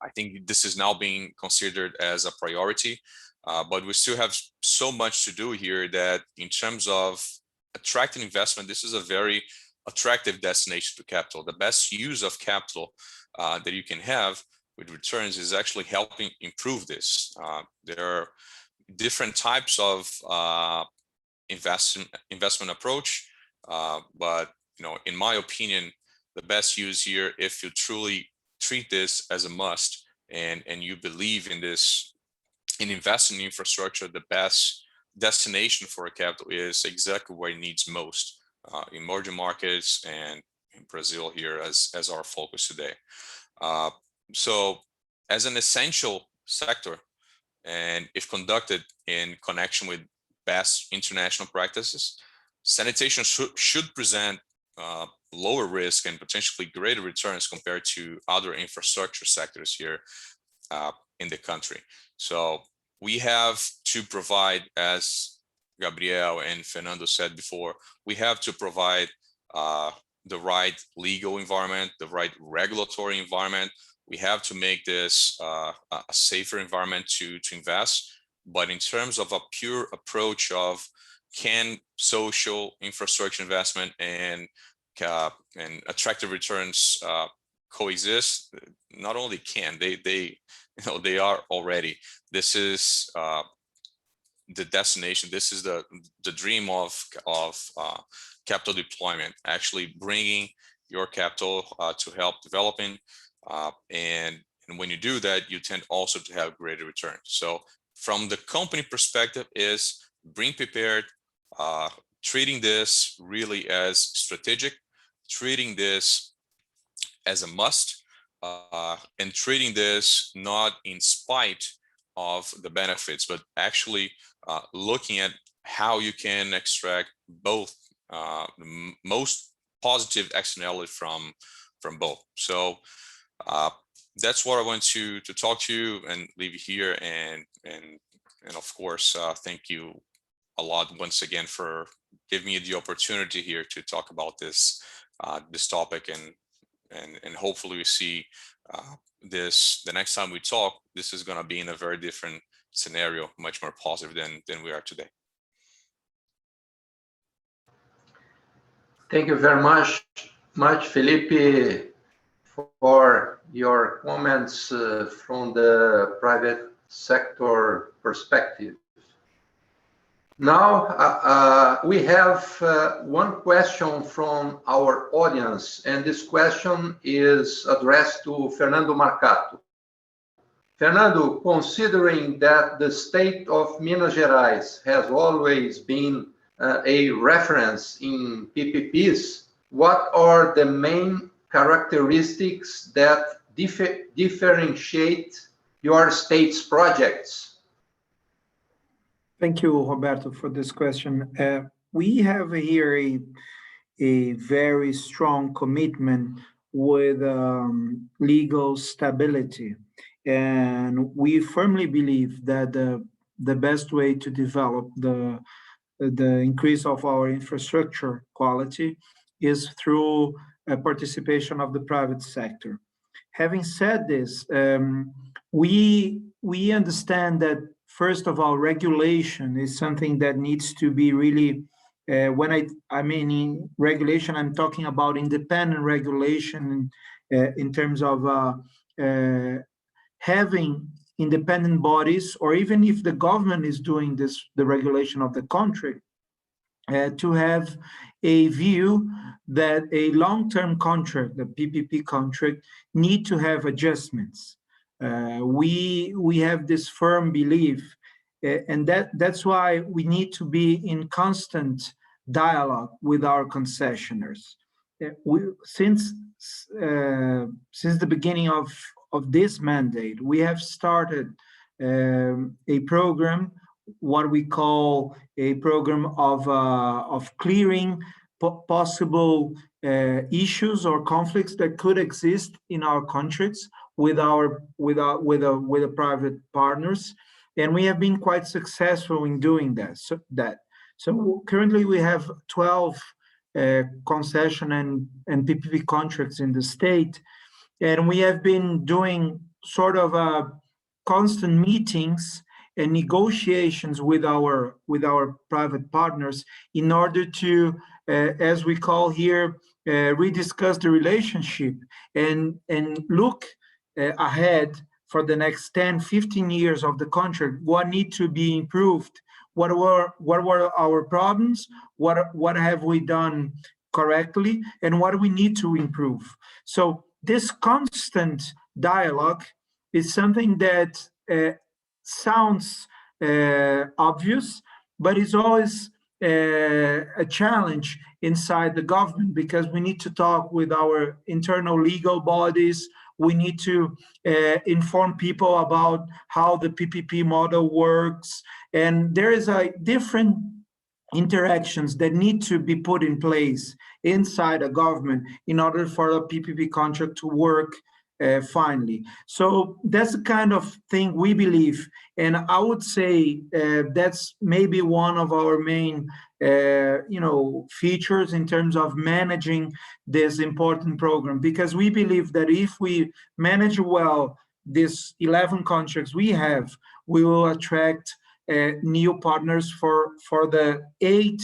[SPEAKER 5] I think this is now being considered as a priority, but we still have so much to do here that in terms of attracting investment, this is a very attractive destination to capital. The best use of capital that you can have with returns is actually helping improve this. There are different types of investment approach, but in my opinion, the best use here, if you truly treat this as a must and you believe in this, in investing in infrastructure, the best destination for a capital is exactly where it needs most, emerging markets and in Brazil here as our focus today. So as an essential sector, and if conducted in connection with best international practices, sanitation should present lower risk and potentially greater returns compared to other infrastructure sectors here in the country. So we have to provide, as Gabriel and Fernando said before, we have to provide the right legal environment, the right regulatory environment. We have to make this a safer environment to invest. But in terms of a pure approach of can social infrastructure investment and attractive returns coexist. Not only can they you know, they are already. This is the destination. This is the dream of capital deployment, actually bringing your capital to help developing, and when you do that, you tend also to have greater return. So from the company perspective is being prepared, treating this really as strategic, treating this as a must, and treating this not in spite of the benefits, but actually looking at how you can extract both the most positive externality from both. So that's what I want to talk to you and leave you here, and of course thank you a lot once again for giving me the opportunity here to talk about this this topic, and hopefully we see this the next time we talk. This is going to be in a very different scenario, much more positive than we are today.
[SPEAKER 1] Thank you very much, Felipe, for your comments from the private sector perspective. Now, we have one question from our audience, and this question is addressed to Fernando Marcato. Fernando, considering that the state of Minas Gerais has always been a reference in PPPs, what are the main characteristics that differentiate your state's projects?
[SPEAKER 4] Thank you, Roberto, for this question. We have here a very strong commitment with legal stability. And we firmly believe that the best way to develop the increase of our infrastructure quality is through participation of the private sector. Having said this, we understand that, first of all, regulation is something that needs to be really, when I mean in regulation, I'm talking about independent regulation in terms of having independent bodies, or even if the government is doing the regulation of the country, to have a view that a long-term contract, the PPP contract, need to have adjustments. We have this firm belief, and that's why we need to be in constant dialogue with our concessionaires. Since the beginning of this mandate, we have started a program, what we call a program of clearing possible issues or conflicts that could exist in our contracts with the private partners, and we have been quite successful in doing that. So currently we have 12 concession and PPP contracts in the state, and we have been doing sort of constant meetings and negotiations with our private partners in order to, as we call here, rediscuss the relationship and look ahead for the next 10, 15 years of the contract. What need to be improved? What were our problems? What have we done correctly? And what do we need to improve? So this constant dialogue is something that sounds obvious, but is always a challenge inside the government, because we need to talk with our internal legal bodies. We need to inform people about how the PPP model works. And there is a different interactions that need to be put in place inside a government in order for a PPP contract to work finally. So that's the kind of thing we believe. And I would say that's maybe one of our main features in terms of managing this important program, because we believe that if we manage well these 11 contracts we have, we will attract new partners for the 8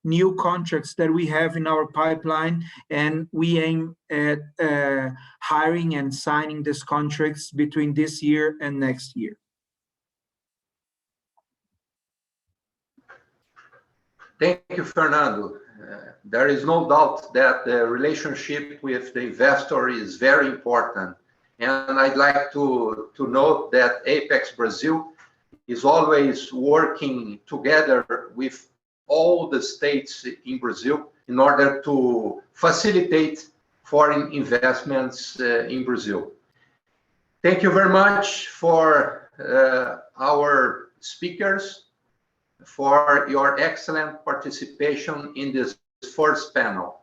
[SPEAKER 4] new contracts that we have in our pipeline, and we aim at hiring and signing these contracts between this year and next year.
[SPEAKER 1] Thank you, Fernando. There is no doubt that the relationship with the investor is very important. And I'd like to note that ApexBrasil is always working together with all the states in Brazil in order to facilitate foreign investments in Brazil. Thank you very much for our speakers, for your excellent participation in this first panel.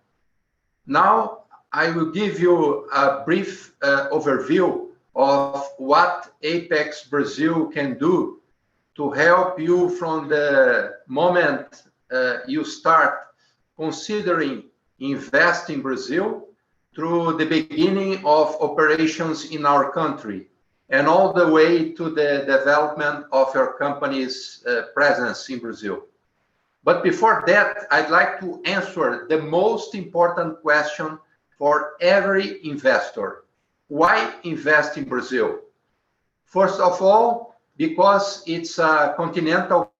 [SPEAKER 1] Now, I will give you a brief overview of what ApexBrasil can do to help you from the moment you start considering invest in Brazil through the beginning of operations in our country and all the way to the development of your company's presence in Brazil. But before that, I'd like to answer the most important question for every investor. Why invest in Brazil? First of all, because it's a continental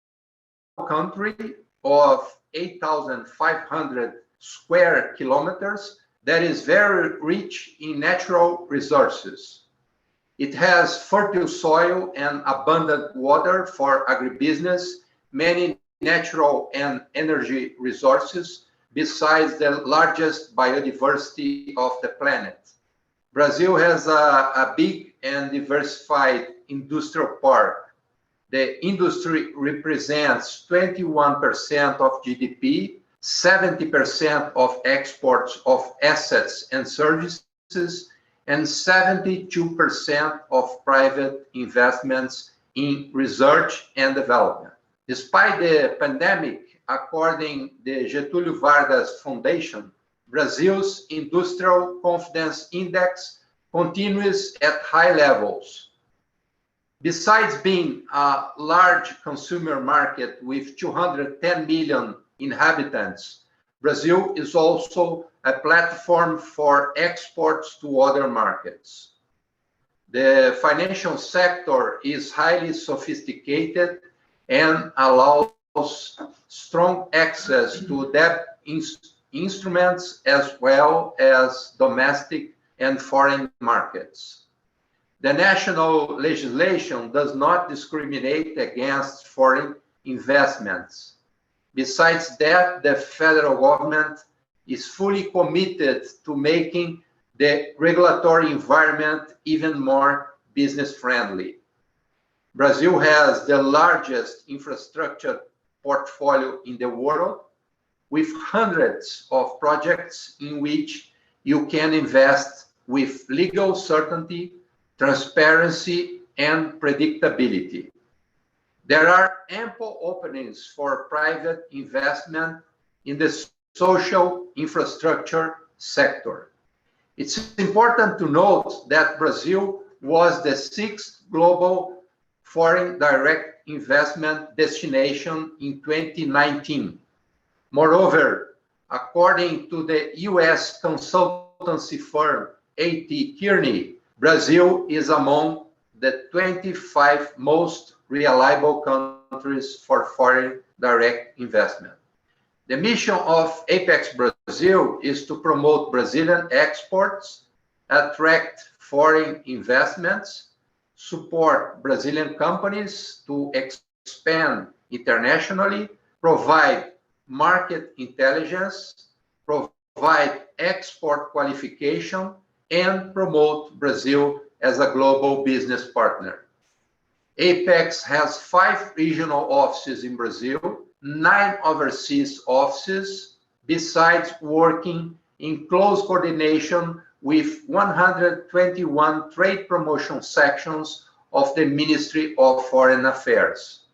[SPEAKER 1] country of 8,500 square kilometers that is very rich in natural resources. It has fertile soil and abundant water for agribusiness, many natural and energy resources, besides the largest biodiversity of the planet. Brazil has a big and diversified industrial park. The industry represents 21% of GDP, 70% of exports of assets and services, and 72% of private investments in research and development. Despite the pandemic, according to the Getúlio Vargas Foundation, Brazil's Industrial Confidence Index continues at high levels. Besides being a large consumer market with 210 million inhabitants, Brazil is also a platform for exports to other markets. The financial sector is highly sophisticated and allows strong access to debt instruments as well as domestic and foreign markets. The national legislation does not discriminate against foreign investments. Besides that, the federal government is fully committed to making the regulatory environment even more business-friendly. Brazil has the largest infrastructure portfolio in the world, with hundreds of projects in which you can invest with legal certainty, transparency, and predictability. There are ample openings for private investment in the social infrastructure sector. It's important to note that Brazil was the 6th global foreign direct investment destination in 2019. Moreover, according to the US consultancy firm A.T. Kearney, Brazil is among the 25 most reliable countries for foreign direct investment. The mission of ApexBrasil is to promote Brazilian exports, attract foreign investments, support Brazilian companies to expand internationally, provide market intelligence, provide export qualification, and promote Brazil as a global business partner. Apex has 5 regional offices in Brazil, 9 overseas offices, besides working in close coordination with 121 trade promotion sections of the Ministry of Foreign Affairs.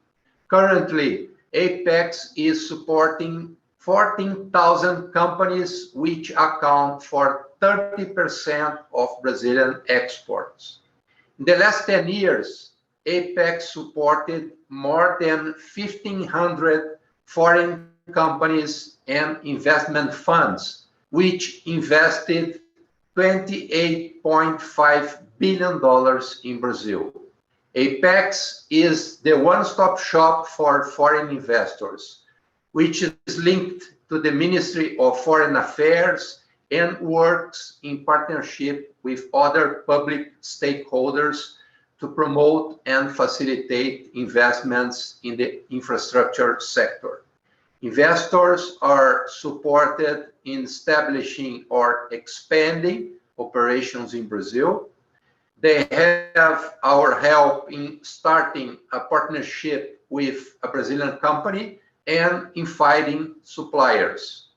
[SPEAKER 1] Currently, Apex is supporting 14,000 companies, which account for 30% of Brazilian exports. In the last 10 years, Apex supported more than 1,500 foreign companies and investment funds, which invested $28.5 billion in Brazil. Apex is the one-stop shop for foreign investors, which is linked to the Ministry of Foreign Affairs and works in partnership with other public stakeholders to promote and facilitate investments in the infrastructure sector. Investors are supported in establishing or expanding operations in Brazil. They have our help in starting a partnership with a Brazilian company and in finding suppliers.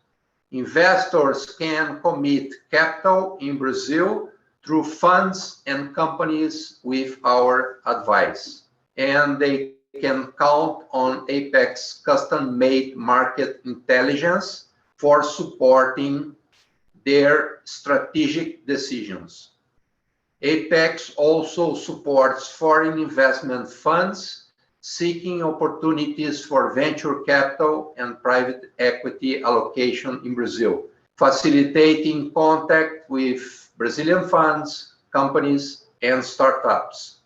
[SPEAKER 1] Investors can commit capital in Brazil through funds and companies with our advice, and they can count on Apex custom-made market intelligence for supporting their strategic decisions. Apex also supports foreign investment funds seeking opportunities for venture capital and private equity allocation in Brazil, facilitating contact with Brazilian funds, companies, and startups.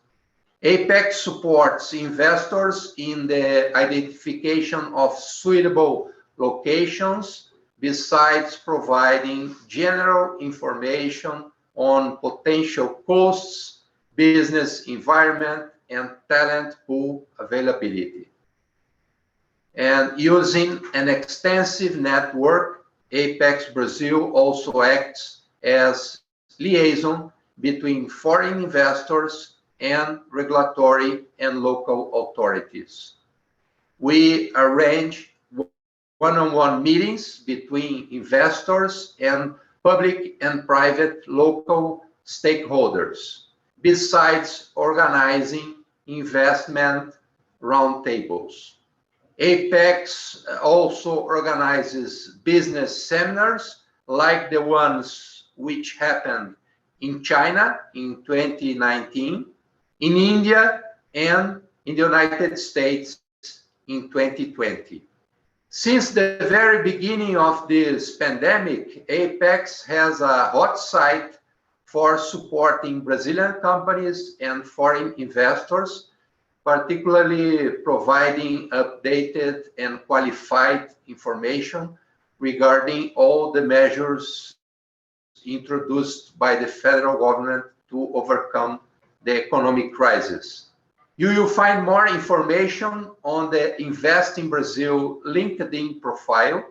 [SPEAKER 1] Apex supports investors in the identification of suitable locations, besides providing general information on potential costs, business environment, and talent pool availability. And using an extensive network, ApexBrasil also acts as liaison between foreign investors and regulatory and local authorities. We arrange one-on-one meetings between investors and public and private local stakeholders, besides organizing investment roundtables. Apex also organizes business seminars like the ones which happened in China in 2019, in India, and in the United States in 2020. Since the very beginning of this pandemic, Apex has a hot site for supporting Brazilian companies and foreign investors, particularly providing updated and qualified information regarding all the measures introduced by the federal government to overcome the economic crisis. You will find more information on the Invest in Brazil LinkedIn profile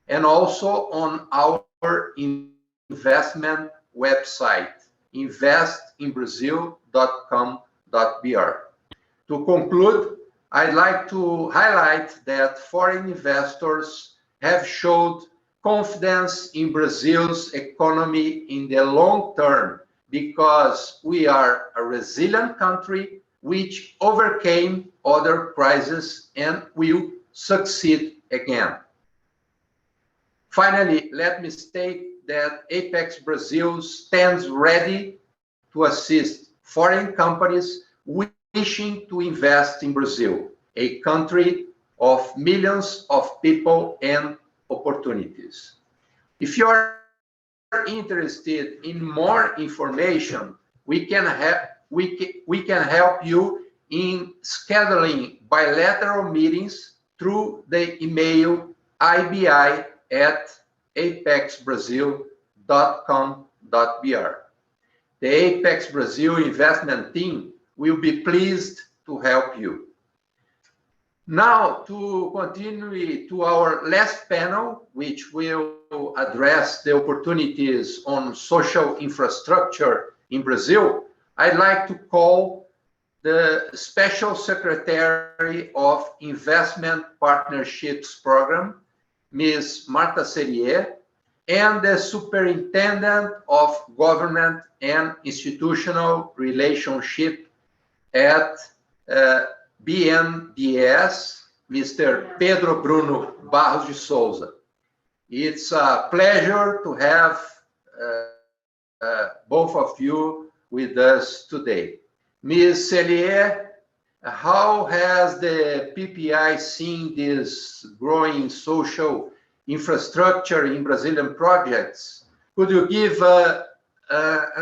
[SPEAKER 1] and also on our investment website, investinbrazil.com.br. To conclude, I'd like to highlight that foreign investors have showed confidence in Brazil's economy in the long term because we are a resilient country which overcame other crises and will succeed again. Finally, let me state that ApexBrasil stands ready to assist foreign companies wishing to invest in Brazil, a country of millions of people and opportunities. If you are interested in more information, we can help you in scheduling bilateral meetings through the email ibi@apexbrasil.com.br. The ApexBrasil investment team will be pleased to help you. Now, to continue to our last panel, which will address the opportunities on social infrastructure in Brazil, I'd like to call the Special Secretary of Investment Partnerships Program, Ms. Marta Serier, and the Superintendent of Government and Institutional Relationship at BNDES, Mr. Pedro Bruno Barros de Souza. It's a pleasure to have both of you with us today. Ms. Serier, how has the PPI seen this growing social infrastructure in Brazilian projects. Could you give an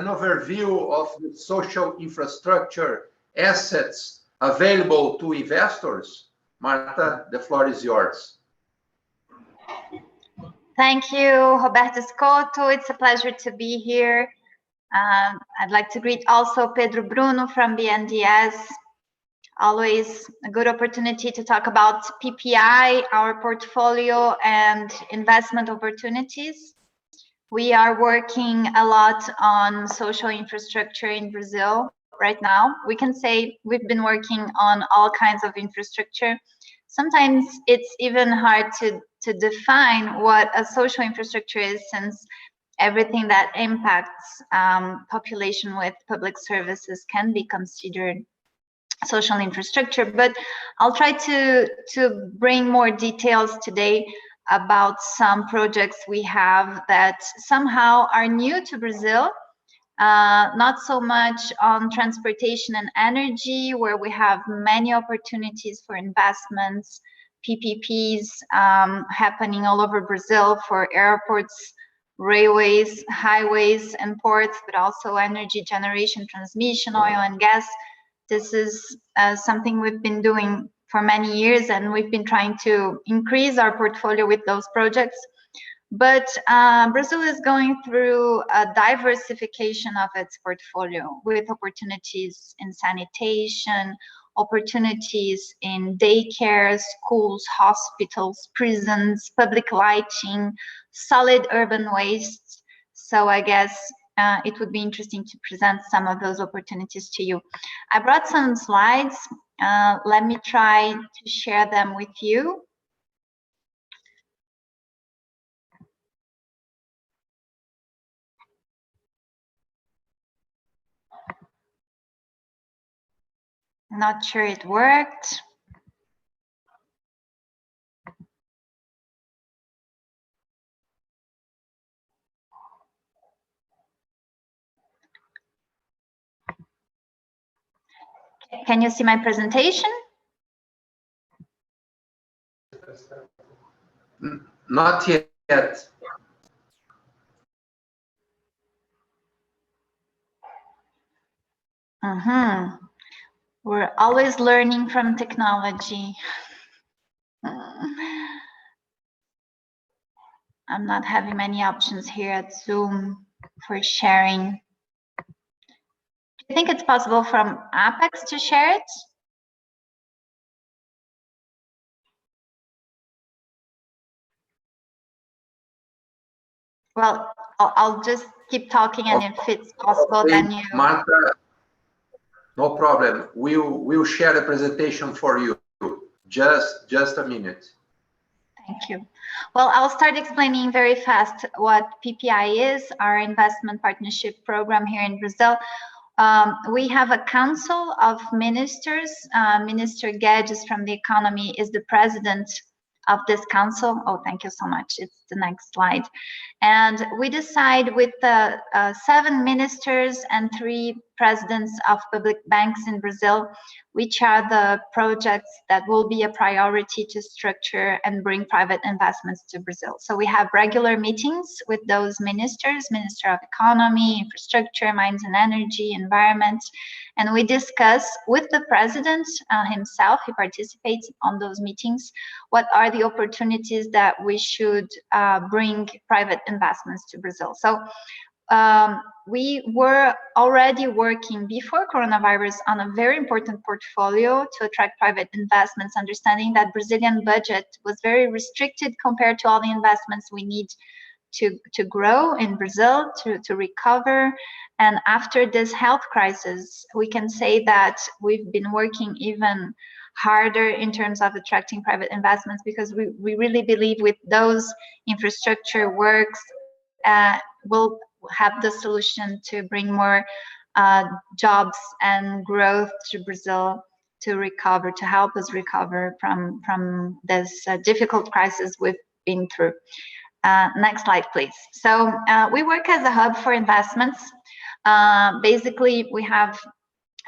[SPEAKER 1] overview of the social infrastructure assets available to investors? Marta, the floor is yours.
[SPEAKER 6] Thank you, Roberto Scotto. It's a pleasure to be here. I'd like to greet also Pedro Bruno from BNDES. Always a good opportunity to talk about PPI, our portfolio, and investment opportunities. We are working a lot on social infrastructure in Brazil right now. We can say we've been working on all kinds of infrastructure. Sometimes it's even hard to define what a social infrastructure is, since everything that impacts population with public services can be considered social infrastructure. But I'll try to bring more details today about some projects we have that somehow are new to Brazil, not so much on transportation and energy, where we have many opportunities for investments, PPPs happening all over Brazil for airports, railways, highways, and ports, but also energy generation, transmission, oil and gas. This is something we've been doing for many years, and we've been trying to increase our portfolio with those projects. But Brazil is going through a diversification of its portfolio, with opportunities in sanitation, opportunities in daycare, schools, hospitals, prisons, public lighting, solid urban waste. So I guess it would be interesting to present some of those opportunities to you. I brought some slides. Let me try to share them with you. Not sure it worked. Can you see my presentation?
[SPEAKER 1] Not yet.
[SPEAKER 6] We're always learning from technology. I'm not having many options here at Zoom for sharing. Do you think it's possible from Apex to share it? Well, I'll just keep talking, and if it's possible, then you...
[SPEAKER 1] Marta, no problem. We'll share the presentation for you. Just a minute.
[SPEAKER 6] Thank you. Well, I'll start explaining very fast what PPI is, our investment partnership program here in Brazil. We have a council of ministers. Minister Guedes from the economy is the president of this council. Oh, thank you so much. It's the next slide. And we decide with the 7 ministers and 3 presidents of public banks in Brazil, which are the projects that will be a priority to structure and bring private investments to Brazil. So we have regular meetings with those ministers, Minister of Economy, Infrastructure, Mines and Energy, Environment, and we discuss with the president himself, he participates on those meetings, what are the opportunities that we should bring private investments to Brazil. So we were already working before coronavirus on a very important portfolio to attract private investments, understanding that Brazilian budget was very restricted compared to all the investments we need to grow in Brazil, to recover. And after this health crisis, we can say that we've been working even harder in terms of attracting private investments, because we really believe with those infrastructure works we'll have the solution to bring more jobs and growth to Brazil, to recover, to help us recover from this difficult crisis we've been through. Next slide, please. So we work as a hub for investments. Basically, we have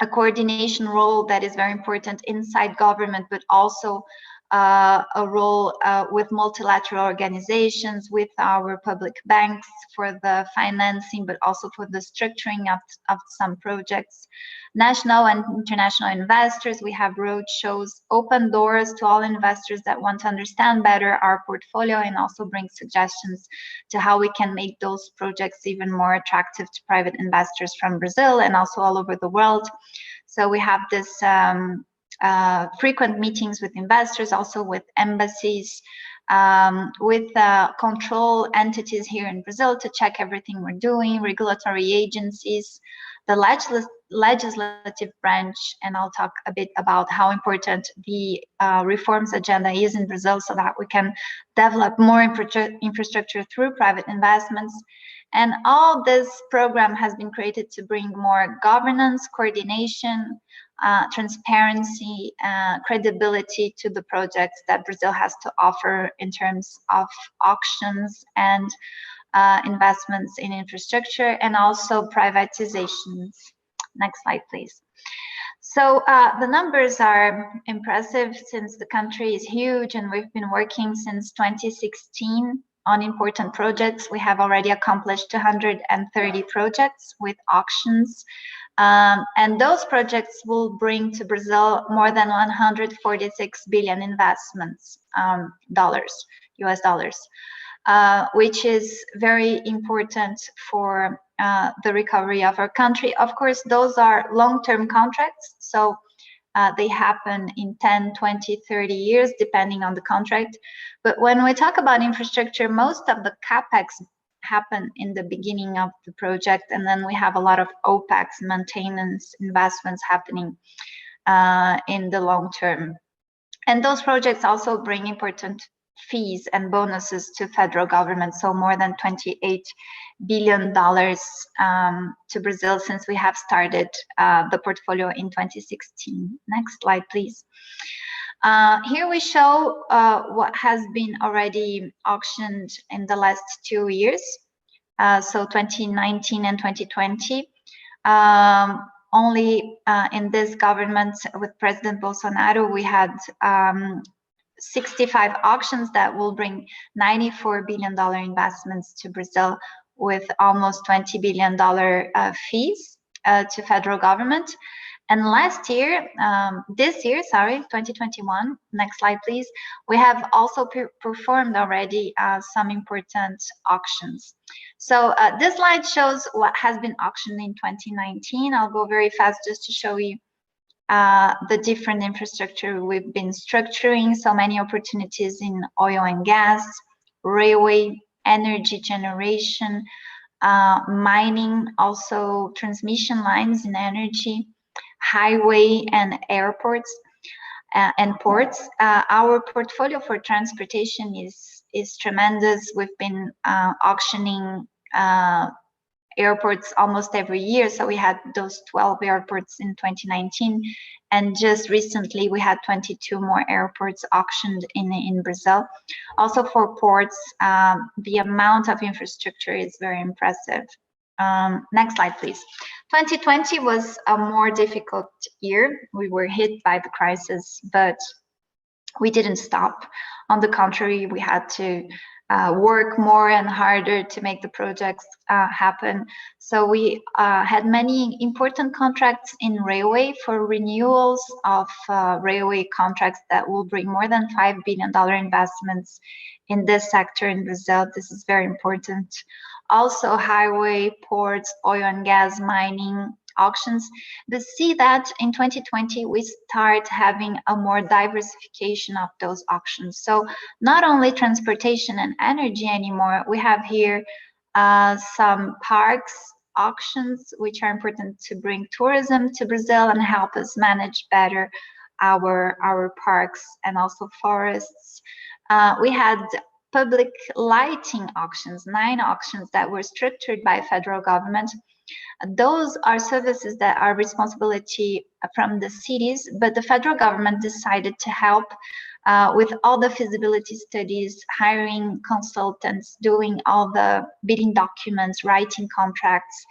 [SPEAKER 6] a coordination role that is very important inside government, but also a role with multilateral organizations, with our public banks for the financing, but also for the structuring of some projects. National and international investors, we have road shows, open doors to all investors that want to understand better our portfolio and also bring suggestions to how we can make those projects even more attractive to private investors from Brazil and also all over the world. So we have this frequent meetings with investors, also with embassies, with control entities here in Brazil to check everything we're doing, regulatory agencies, the legislative branch, and I'll talk a bit about how important the reforms agenda is in Brazil so that we can develop more infrastructure through private investments. And all this program has been created to bring more governance, coordination, transparency, credibility to the projects that Brazil has to offer in terms of auctions and investments in infrastructure, and also privatizations. Next slide, please. So the numbers are impressive since the country is huge, and we've been working since 2016 on important projects. We have already accomplished 230 projects with auctions. And those projects will bring to Brazil more than 146 billion investments, US dollars, which is very important for the recovery of our country. Of course, those are long-term contracts, so they happen in 10, 20, 30 years, depending on the contract. But when we talk about infrastructure, most of the CapEx happen in the beginning of the project, and then we have a lot of OpEx, maintenance investments happening in the long term. And those projects also bring important fees and bonuses to federal government, so more than $28 billion to Brazil since we have started the portfolio in 2016. Next slide, please. Here we show what has been already auctioned in the last 2 years, so 2019 and 2020. Only in this government with President Bolsonaro, we had 65 auctions that will bring $94 billion investments to Brazil, with almost $20 billion fees to federal government. And last year, this year, sorry, 2021, next slide, please, we have also performed already some important auctions. So this slide shows what has been auctioned in 2019. I'll go very fast just to show you the different infrastructure we've been structuring. So many opportunities in oil and gas, railway, energy generation, mining, also transmission lines in energy, highway and airports and ports. Our portfolio for transportation is tremendous. We've been auctioning airports almost every year. So we had those 12 airports in 2019, and just recently we had 22 more airports auctioned in Brazil. Also for ports, the amount of infrastructure is very impressive. Next slide, please. 2020 was a more difficult year. We were hit by the crisis, but we didn't stop. On the contrary, we had to work more and harder to make the projects happen. So we had many important contracts in railway for renewals of railway contracts that will bring more than $5 billion investments in this sector in Brazil. This is very important. Also highway, ports, oil and gas, mining, auctions. But see that in 2020 we start having a more diversification of those auctions. So not only transportation and energy anymore, we have here some parks auctions, which are important to bring tourism to Brazil and help us manage better our parks and also forests. We had public lighting auctions, 9 auctions that were structured by federal government. Those are services that are responsibility from the cities, but the federal government decided to help with all the feasibility studies, hiring consultants, doing all the bidding documents, writing contracts,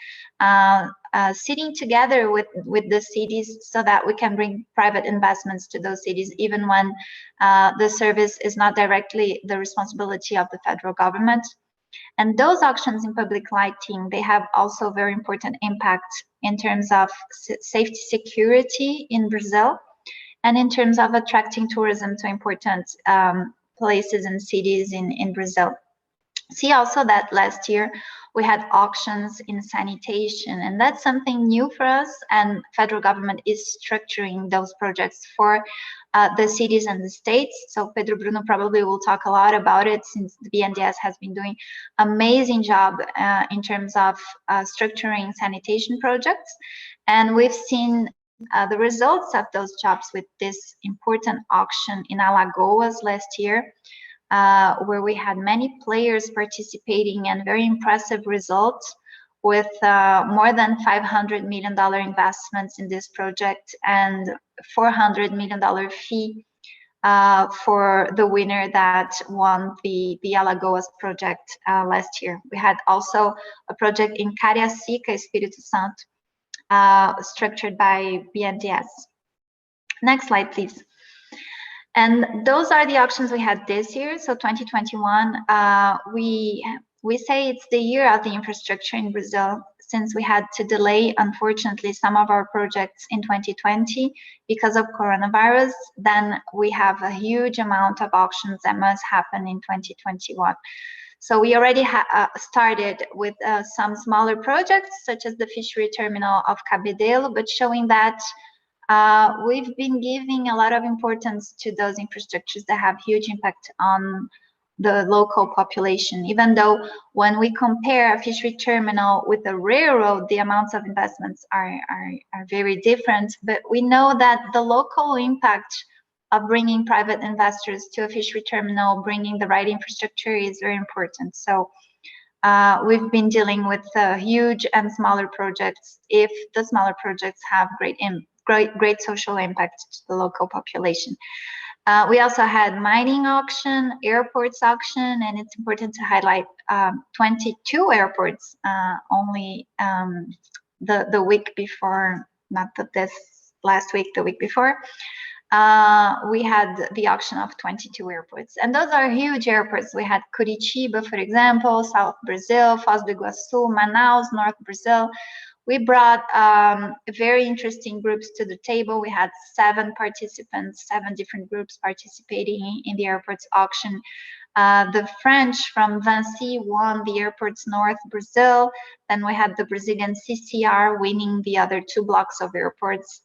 [SPEAKER 6] sitting together with the cities so that we can bring private investments to those cities, even when the service is not directly the responsibility of the federal government. And those auctions in public lighting, they have also very important impact in terms of safety security in Brazil, and in terms of attracting tourism to important places and cities in Brazil. See also that last year we had auctions in sanitation, and that's something new for us, and federal government is structuring those projects for the cities and the states. So Pedro Bruno probably will talk a lot about it, since the BNDES has been doing amazing job in terms of structuring sanitation projects. And we've seen the results of those jobs with this important auction in Alagoas last year, where we had many players participating and very impressive results, with more than $500 million investments in this project and $400 million fee for the winner that won the Alagoas project last year. We had also a project in Cariacica, Espírito Santo, structured by BNDES. Next slide, please. And those are the auctions we had this year. So 2021, we say it's the year of the infrastructure in Brazil, since we had to delay, unfortunately, some of our projects in 2020 because of coronavirus. Then we have a huge amount of auctions that must happen in 2021. So we already started with some smaller projects, such as the Fishery Terminal of Cabedelo, but showing that we've been giving a lot of importance to those infrastructures that have huge impact on the local population, even though when we compare a fishery terminal with a railroad, the amounts of investments are very different. But we know that the local impact of bringing private investors to a fishery terminal, bringing the right infrastructure, is very important. So we've been dealing with huge and smaller projects, if the smaller projects have great social impact to the local population. We also had mining auction, airports auction, and it's important to highlight 22 airports only the week before, not this last week, the week before. We had the auction of 22 airports, and those are huge airports. We had Curitiba, for example, South Brazil, Foz do Iguaçu, Manaus, North Brazil. We brought very interesting groups to the table. We had 7 participants, 7 different groups participating in the airports auction. The French from Vinci won the airports North Brazil. Then we had the Brazilian CCR winning the other 2 blocks of airports,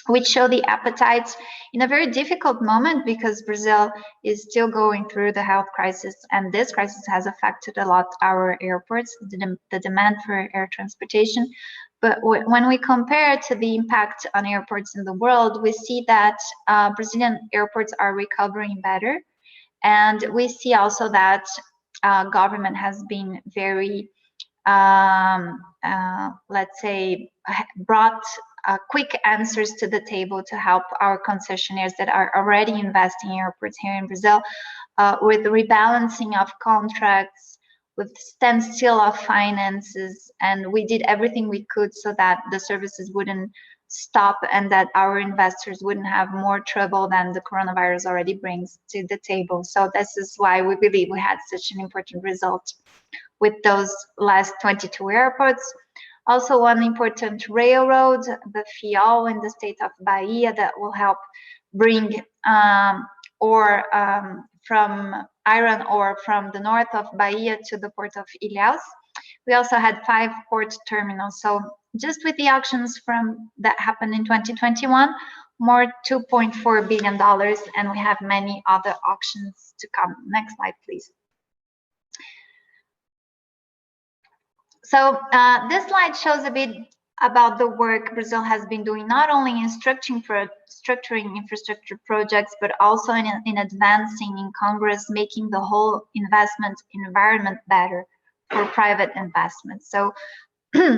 [SPEAKER 6] which show the appetite in a very difficult moment, because Brazil is still going through the health crisis, and this crisis has affected a lot our airports, the demand for air transportation. But when we compare to the impact on airports in the world, we see that Brazilian airports are recovering better. And we see also that government has been very, let's say, brought quick answers to the table to help our concessionaires that are already investing in airports here in Brazil, with the rebalancing of contracts, with standstill of finances. And we did everything we could so that the services wouldn't stop and that our investors wouldn't have more trouble than the coronavirus already brings to the table. So this is why we believe we had such an important result with those last 22 airports. Also, one important railroad, the FIOL in the state of Bahia, that will help bring ore from iron ore from the north of Bahia to the port of Ilhéus. We also had 5 port terminals. So just with the auctions that happened in 2021, more $2.4 billion, and we have many other auctions to come. Next slide, please. So this slide shows a bit about the work Brazil has been doing, not only in structuring infrastructure projects, but also in advancing in Congress, making the whole investment environment better for private investments. So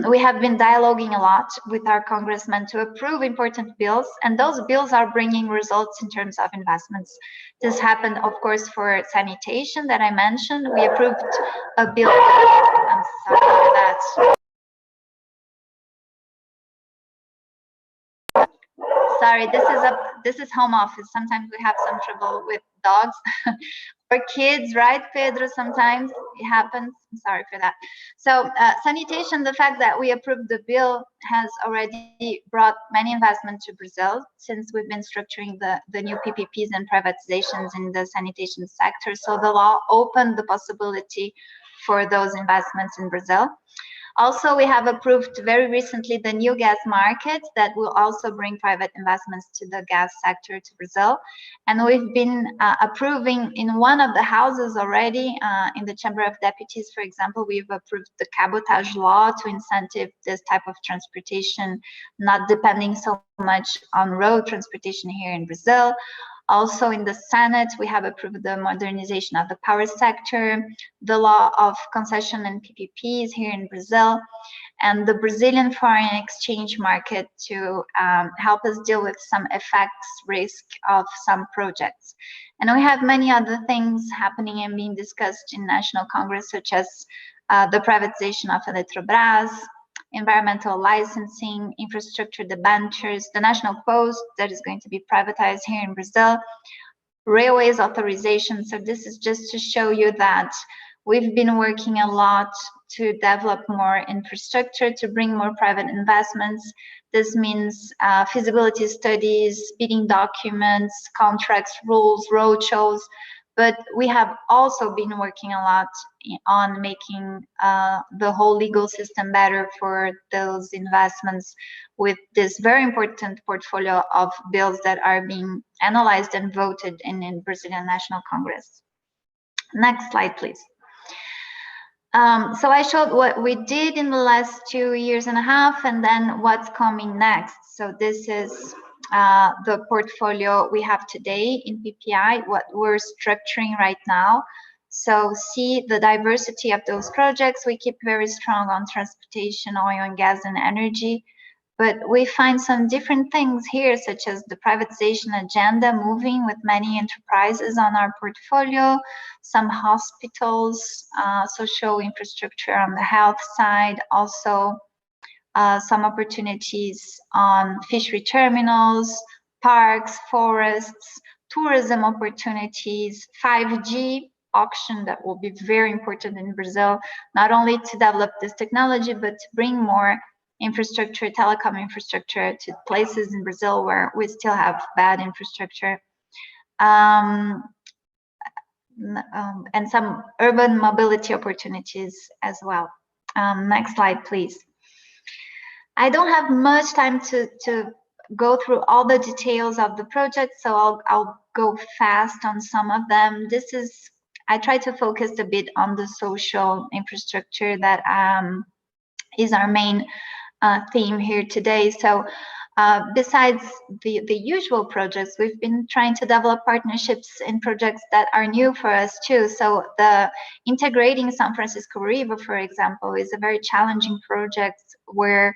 [SPEAKER 6] we have been dialoguing a lot with our congressmen to approve important bills, and those bills are bringing results in terms of investments. This happened, of course, for sanitation that I mentioned. We approved a bill. I'm sorry for that. Sorry, this is home office. Sometimes we have some trouble with dogs or kids, right, Pedro? Sometimes it happens. I'm sorry for that. So sanitation, the fact that we approved the bill has already brought many investments to Brazil since we've been structuring the new PPPs and privatizations in the sanitation sector. So the law opened the possibility for those investments in Brazil. Also, we have approved very recently the new gas market that will also bring private investments to the gas sector to Brazil. And we've been approving in one of the houses already, in the Chamber of Deputies, for example, we've approved the cabotage law to incentive this type of transportation, not depending so much on road transportation here in Brazil. Also in the Senate, we have approved the modernization of the power sector, the law of concession and PPPs here in Brazil, and the Brazilian foreign exchange market to help us deal with some effects risk of some projects. And we have many other things happening and being discussed in National Congress, such as the privatization of Eletrobras, environmental licensing, infrastructure debentures, the National Post that is going to be privatized here in Brazil, railways authorization. So this is just to show you that we've been working a lot to develop more infrastructure, to bring more private investments. This means feasibility studies, bidding documents, contracts, rules, roadshows. But we have also been working a lot on making the whole legal system better for those investments with this very important portfolio of bills that are being analyzed and voted in Brazilian National Congress. Next slide, please. So I showed what we did in the last 2.5 years and then what's coming next. So this is the portfolio we have today in PPI, what we're structuring right now. So see the diversity of those projects. We keep very strong on transportation, oil and gas and energy, but we find some different things here, such as the privatization agenda moving with many enterprises on our portfolio, some hospitals, social infrastructure on the health side, also some opportunities on fishery terminals, parks, forests, tourism opportunities, 5G auction that will be very important in Brazil, not only to develop this technology, but to bring more infrastructure, telecom infrastructure to places in Brazil where we still have bad infrastructure. And some urban mobility opportunities as well. Next slide, please. I don't have much time to go through all the details of the project, so I'll go fast on some of them. I try to focus a bit on the social infrastructure that is our main theme here today. So besides the usual projects, we've been trying to develop partnerships in projects that are new for us too. So the integrating São Francisco River, for example, is a very challenging project where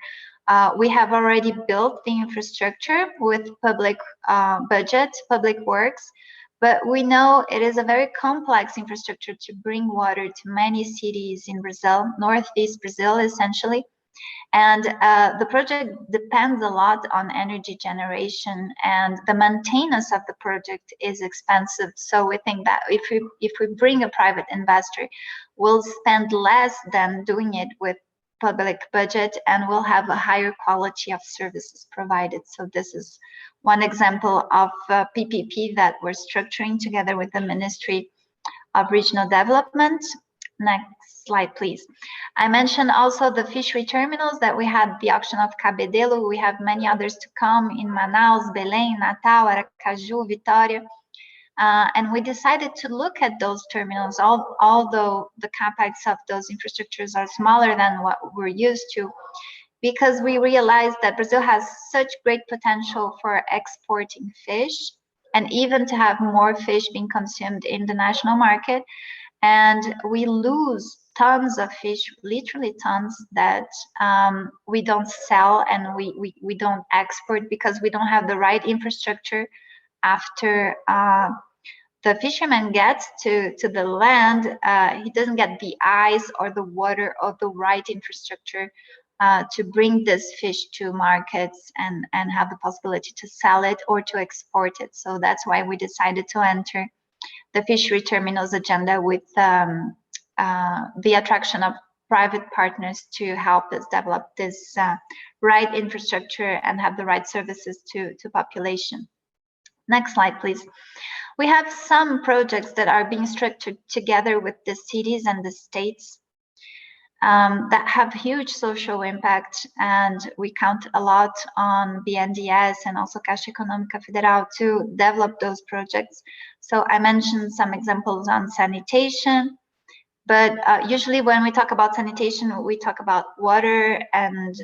[SPEAKER 6] we have already built the infrastructure with public budget, public works, but we know it is a very complex infrastructure to bring water to many cities in Brazil, Northeast Brazil essentially. And the project depends a lot on energy generation, and the maintenance of the project is expensive. So we think that if we bring a private investor, we'll spend less than doing it with public budget, and we'll have a higher quality of services provided. So this is one example of PPP that we're structuring together with the Ministry of Regional Development. Next slide, please. I mentioned also the fishery terminals that we had the auction of Cabedelo. We have many others to come in Manaus, Belém, Natal, Aracaju, Vitória. And we decided to look at those terminals, although the capex of those infrastructures are smaller than what we're used to, because we realized that Brazil has such great potential for exporting fish and even to have more fish being consumed in the national market. And we lose tons of fish, literally tons, that we don't sell and we don't export because we don't have the right infrastructure after the fisherman gets to the land. He doesn't get the ice or the water or the right infrastructure to bring this fish to markets and have the possibility to sell it or to export it. So that's why we decided to enter the Fishery Terminals agenda with the attraction of private partners to help us develop this right infrastructure and have the right services to population. Next slide, please. We have some projects that are being structured together with the cities and the states that have huge social impact, and we count a lot on BNDES and also Caixa Econômica Federal to develop those projects. So I mentioned some examples on sanitation, but usually when we talk about sanitation, we talk about water and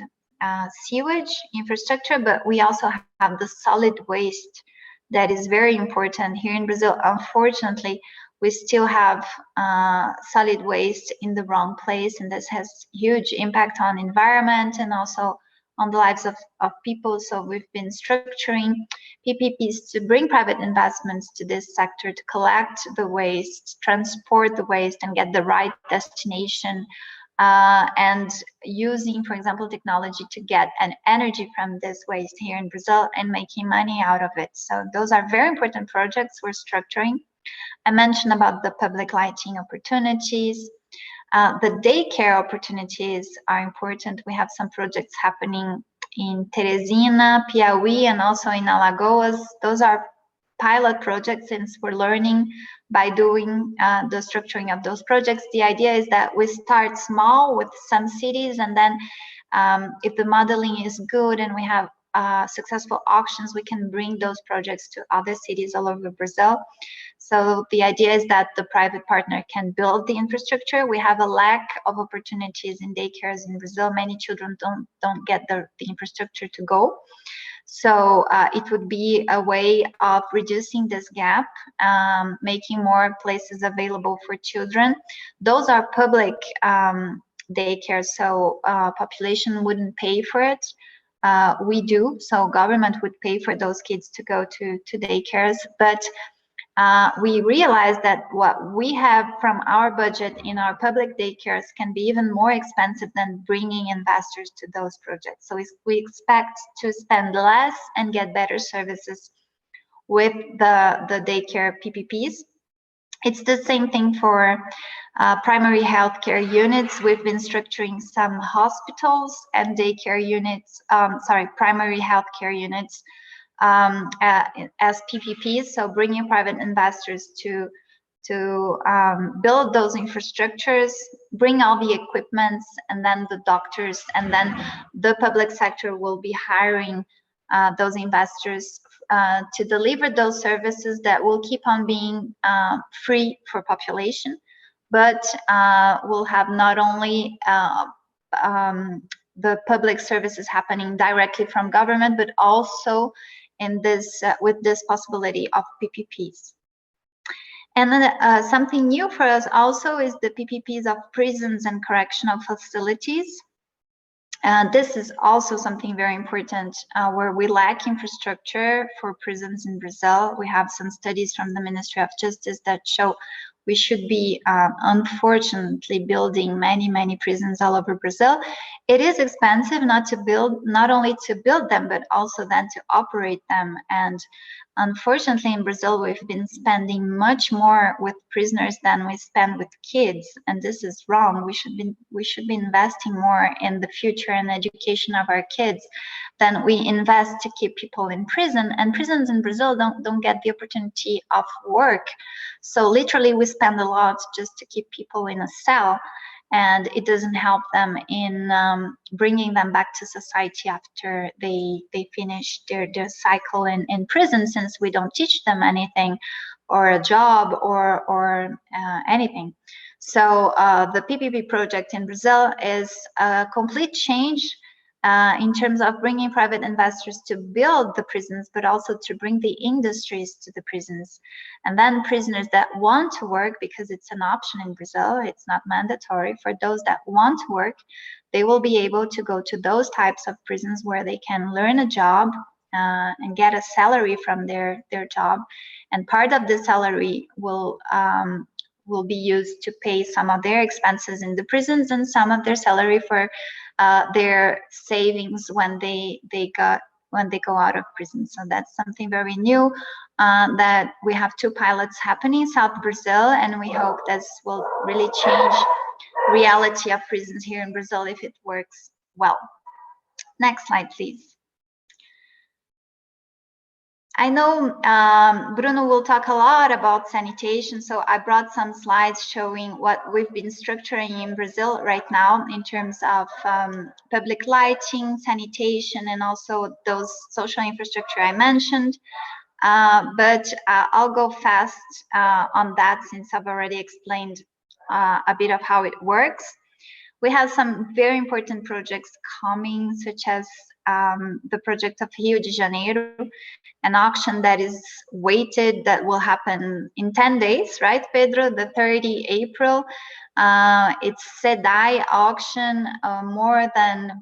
[SPEAKER 6] sewage infrastructure, but we also have the solid waste that is very important here in Brazil. Unfortunately, we still have solid waste in the wrong place, and this has huge impact on environment and also on the lives of people. So we've been structuring PPPs to bring private investments to this sector to collect the waste, transport the waste, and get the right destination, and using, for example, technology to get an energy from this waste here in Brazil and making money out of it. So those are very important projects we're structuring. I mentioned about the public lighting opportunities. The daycare opportunities are important. We have some projects happening in Teresina, Piauí, and also in Alagoas. Those are pilot projects, since we're learning by doing the structuring of those projects. The idea is that we start small with some cities, and then if the modeling is good and we have successful auctions, we can bring those projects to other cities all over Brazil. So the idea is that the private partner can build the infrastructure. We have a lack of opportunities in daycares in Brazil. Many children don't get the infrastructure to go. So it would be a way of reducing this gap, making more places available for children. Those are public daycares, so population wouldn't pay for it. We do, so government would pay for those kids to go to daycares, but we realize that what we have from our budget in our public daycares can be even more expensive than bringing investors to those projects. So we expect to spend less and get better services with the daycare PPPs. It's the same thing for primary healthcare units. We've been structuring some hospitals and daycare units, primary healthcare units as PPPs, so bringing private investors to build those infrastructures, bring all the equipments, and then the doctors, and then the public sector will be hiring those investors to deliver those services that will keep on being free for population, but will have not only the public services happening directly from government, but also in this with this possibility of PPPs. And then something new for us also is the PPPs of prisons and correctional facilities. This is also something very important where we lack infrastructure for prisons in Brazil. We have some studies from the Ministry of Justice that show we should be, unfortunately, building many prisons all over Brazil. It is expensive not only to build them, but also then to operate them. And unfortunately, in Brazil, we've been spending much more with prisoners than we spend with kids, and this is wrong. We should be investing more in the future and education of our kids than we invest to keep people in prison. And prisons in Brazil don't get the opportunity of work. So literally, we spend a lot just to keep people in a cell, and it doesn't help them in bringing them back to society after they finish their cycle in prison, since we don't teach them anything or a job or anything. So the PPP project in Brazil is a complete change in terms of bringing private investors to build the prisons, but also to bring the industries to the prisons. And then prisoners that want to work, because it's an option in Brazil, it's not mandatory, for those that want to work, they will be able to go to those types of prisons where they can learn a job and get a salary from their job. And part of the salary will be used to pay some of their expenses in the prisons, and some of their salary for their savings when they go out of prison. So that's something very new, that we have 2 pilots happening in South Brazil, and we hope this will really change reality of prisons here in Brazil if it works well. Next slide, please. I know Bruno will talk a lot about sanitation, so I brought some slides showing what we've been structuring in Brazil right now in terms of public lighting, sanitation, and also those social infrastructure I mentioned. But I'll go fast on that since I've already explained a bit of how it works. We have some very important projects coming, such as the project of Rio de Janeiro, an auction that is weighted, that will happen in 10 days, right, Pedro? The 30 April. It's SEDAI auction, more than,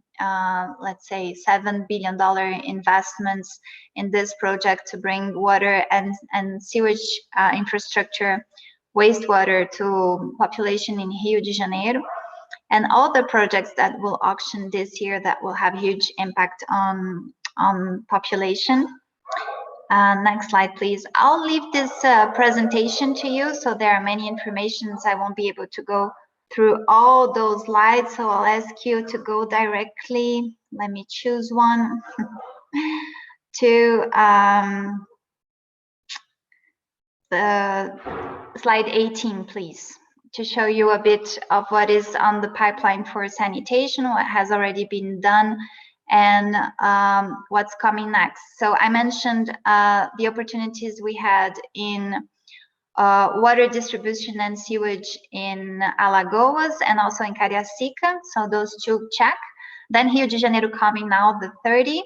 [SPEAKER 6] let's say, $7 billion investments in this project to bring water and sewage infrastructure, wastewater to population in Rio de Janeiro. And all the projects that will auction this year that will have huge impact on population. Next slide, please. I'll leave this presentation to you. So there are many informations. I won't be able to go through all those slides. So I'll ask you to go directly. Let me choose one to the slide 18, please, to show you a bit of what is on the pipeline for sanitation, what has already been done, and what's coming next. So I mentioned the opportunities we had in water distribution and sewage in Alagoas and also in Cariacica. So those 2 check. Then Rio de Janeiro coming now, the 30.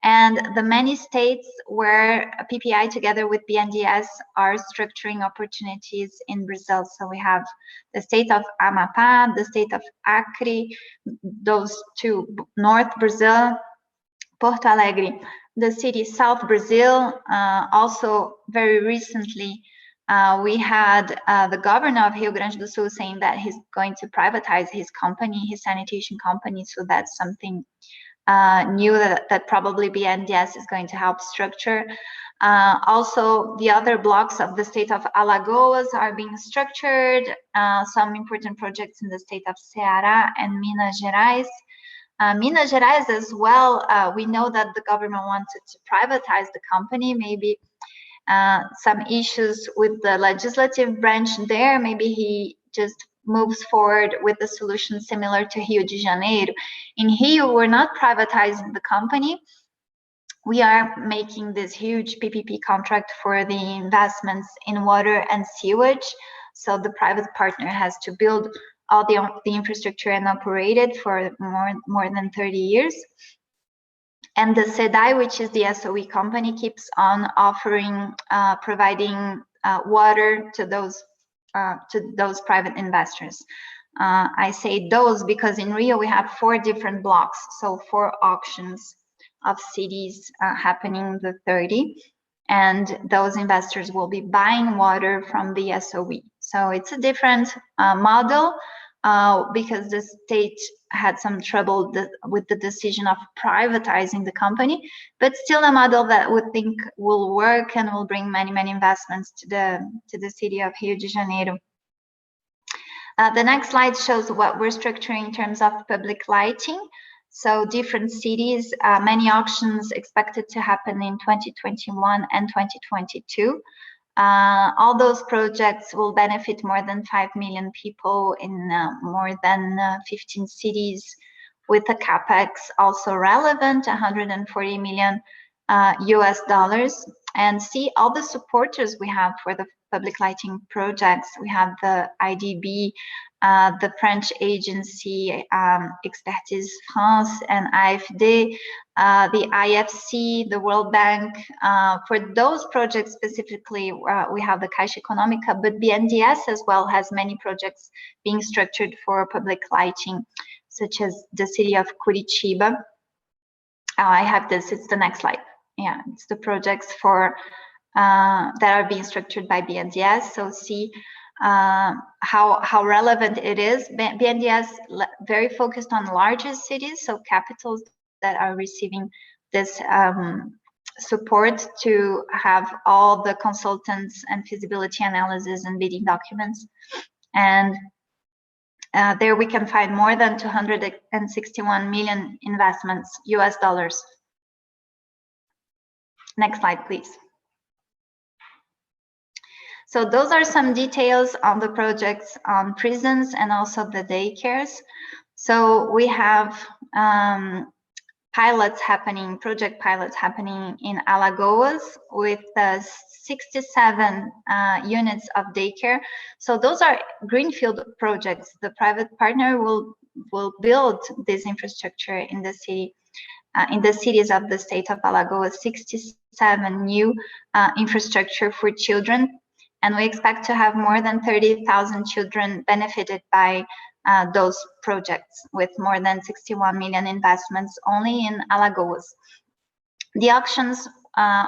[SPEAKER 6] And the many states where PPI together with BNDES are structuring opportunities in Brazil. So we have the state of Amapá, the state of Acre, those 2, North Brazil, Porto Alegre, the city South Brazil. Also very recently, we had the governor of Rio Grande do Sul saying that he's going to privatize his company, his sanitation company. So that's something new that probably BNDES is going to help structure. Also, the other blocks of the state of Alagoas are being structured. Some important projects in the state of Ceará and Minas Gerais. Minas Gerais as well, we know that the government wanted to privatize the company. Maybe some issues with the legislative branch there. Maybe he just moves forward with a solution similar to Rio de Janeiro. In Rio, we're not privatizing the company. We are making this huge PPP contract for the investments in water and sewage. So the private partner has to build all the infrastructure and operate it for more than 30 years. And the SEDAI, which is the SOE company, keeps on offering, providing water to those private investors. I say those because in Rio we have 4 different blocks, so 4 auctions of cities happening the 30, and those investors will be buying water from the SOE. So it's a different model because the state had some trouble with the decision of privatizing the company, but still a model that we think will work and will bring many investments to the city of Rio de Janeiro. The next slide shows what we're structuring in terms of public lighting. So different cities, many auctions expected to happen in 2021 and 2022. All those projects will benefit more than 5 million people in more than 15 cities, with a capex also relevant, 140 million US dollars. And see all the supporters we have for the public lighting projects. We have the IDB, the French agency, Expertise France and AFD, the IFC, the World Bank. For those projects specifically, we have the Caixa Econômica, but BNDES as well has many projects being structured for public lighting, such as the city of Curitiba. I have this, it's the next slide. Yeah, it's the projects for that are being structured by BNDES. So see how relevant it is. BNDES very focused on larger cities, so capitals that are receiving this support to have all the consultants and feasibility analysis and bidding documents. And there we can find more than 261 million investments, US dollars. Next slide, please. So those are some details on the projects on prisons and also the daycares. So we have project pilots happening in Alagoas with 67 units of daycare. So those are greenfield projects. The private partner will build this infrastructure in the city, in the cities of the state of Alagoas, 67 new infrastructure for children. And we expect to have more than 30,000 children benefited by those projects, with more than 61 million investments only in Alagoas. The auctions,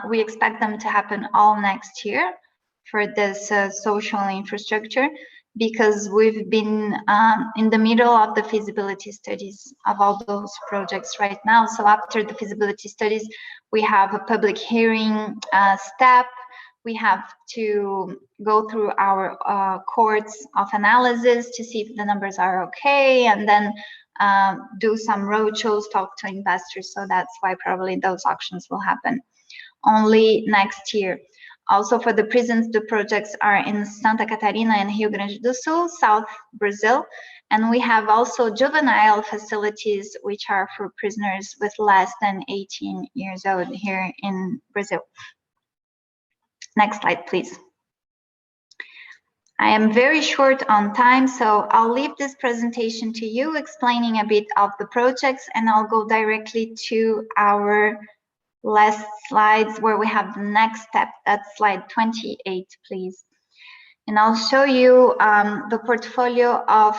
[SPEAKER 6] we expect them to happen all next year for this social infrastructure, because we've been in the middle of the feasibility studies of all those projects right now. So after the feasibility studies, we have a public hearing step. We have to go through our courts of analysis to see if the numbers are okay, and then do some roadshows, talk to investors. So that's why probably those auctions will happen only next year. Also for the prisons, the projects are in Santa Catarina and Rio Grande do Sul, South Brazil. And we have also juvenile facilities, which are for prisoners with less than 18 years old here in Brazil. Next slide, please. I am very short on time, so I'll leave this presentation to you, explaining a bit of the projects, and I'll go directly to our last slides where we have the next step. That's slide 28, please. And I'll show you the portfolio of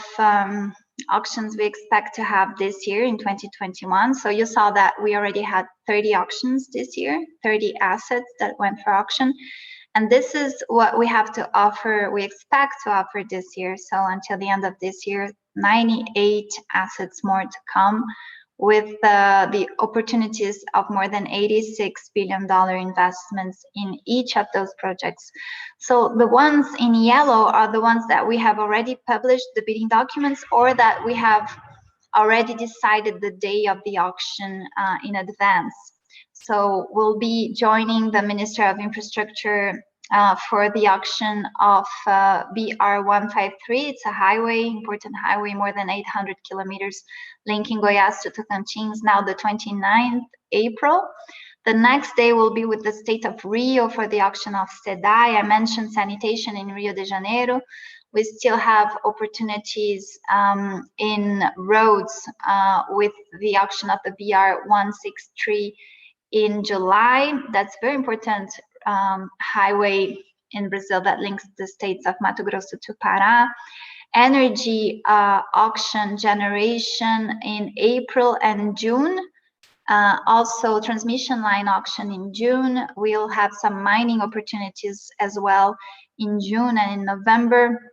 [SPEAKER 6] auctions we expect to have this year in 2021. So you saw that we already had 30 auctions this year, 30 assets that went for auction. And this is what we have to offer, we expect to offer this year. So until the end of this year, 98 assets more to come, with the opportunities of more than $86 billion investments in each of those projects. So the ones in yellow are the ones that we have already published the bidding documents, or that we have already decided the day of the auction in advance. So we'll be joining the Minister of Infrastructure for the auction of BR-153. It's a highway, important highway, more than 800 kilometers, linking Goiás to Tocantins, now the 29th April. The next day will be with the state of Rio for the auction of SEDAI. I mentioned sanitation in Rio de Janeiro. We still have opportunities in roads with the auction of the BR-163 in July. That's very important highway in Brazil that links the states of Mato Grosso to Pará. Energy auction generation in April and June. Also transmission line auction in June. We'll have some mining opportunities as well in June and in November.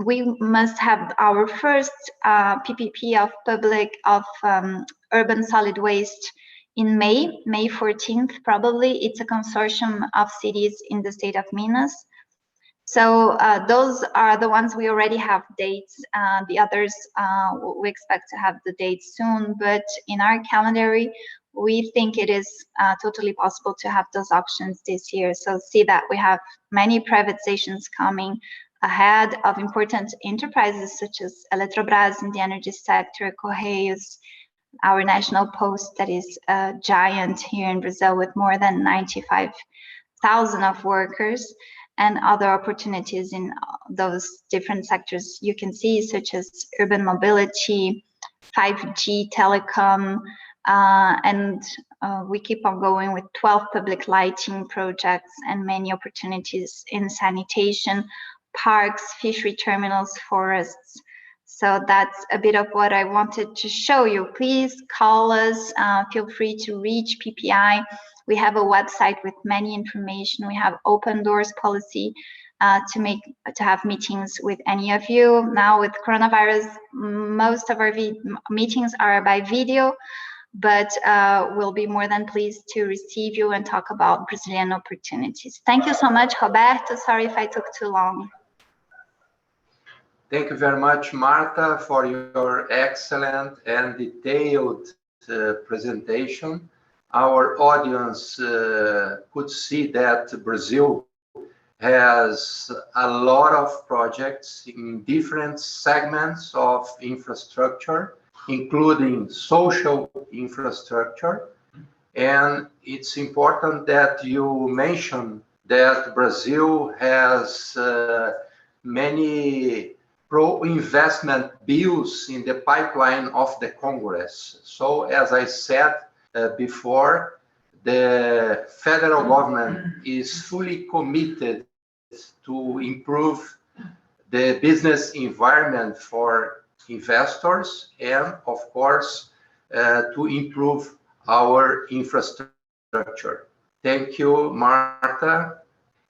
[SPEAKER 6] We must have our first PPP of urban solid waste in May 14th, probably. It's a consortium of cities in the state of Minas. So those are the ones we already have dates. The others, we expect to have the dates soon, but in our calendar, we think it is totally possible to have those auctions this year. So see that we have many privatizations coming ahead of important enterprises such as Eletrobras in the energy sector, Correios, our national post that is a giant here in Brazil with more than 95,000 of workers, and other opportunities in those different sectors you can see, such as urban mobility, 5G, telecom, and we keep on going with 12 public lighting projects and many opportunities in sanitation, parks, fishery terminals, forests. So that's a bit of what I wanted to show you. Please call us, feel free to reach PPI. We have a website with many information. We have open doors policy to have meetings with any of you. Now with coronavirus, most of our meetings are by video, but we'll be more than pleased to receive you and talk about Brazilian opportunities. Thank you so much, Roberto. Sorry if I took too long.
[SPEAKER 1] Thank you very much, Marta, for your excellent and detailed presentation. Our audience could see that Brazil has a lot of projects in different segments of infrastructure, including social infrastructure. And it's important that you mention that Brazil has many pro-investment bills in the pipeline of the Congress. So as I said before, the federal government is fully committed to improve the business environment for investors and, of course, to improve our infrastructure. Thank you, Marta.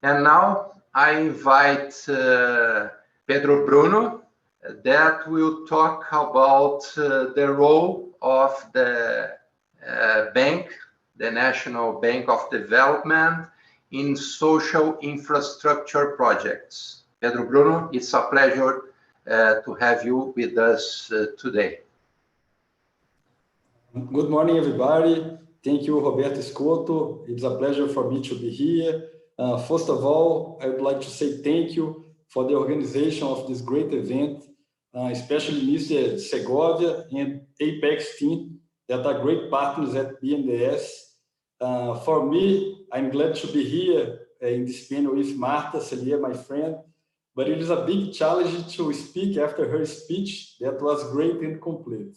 [SPEAKER 1] And now I invite Pedro Bruno that will talk about the role of the bank, the National Bank of Development, in social infrastructure projects. Pedro Bruno, it's a pleasure to have you with us today.
[SPEAKER 7] Good morning, everybody. Thank you, Roberto Scotto. It's a pleasure for me to be here. First of all, I would like to say thank you for the organization of this great event, especially Mr. Segovia and Apex team that are great partners at BNDES. For me, I'm glad to be here in this panel with Marta Celia, my friend, but it is a big challenge to speak after her speech that was great and complete.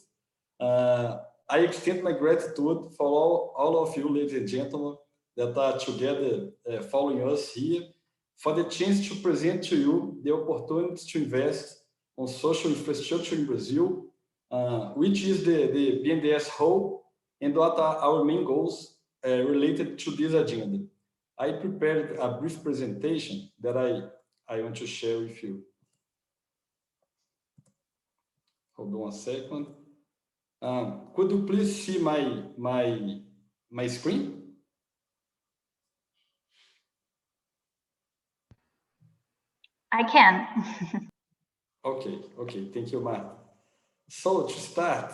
[SPEAKER 7] I extend my gratitude for all of you, ladies and gentlemen, that are together following us here, for the chance to present to you the opportunities to invest on social infrastructure in Brazil, which is the BNDES whole, and what are our main goals related to this agenda. I prepared a brief presentation that I want to share with you. Hold on a second. Could you please see my screen?
[SPEAKER 6] I can.
[SPEAKER 7] Okay, thank you, Marta. So to start,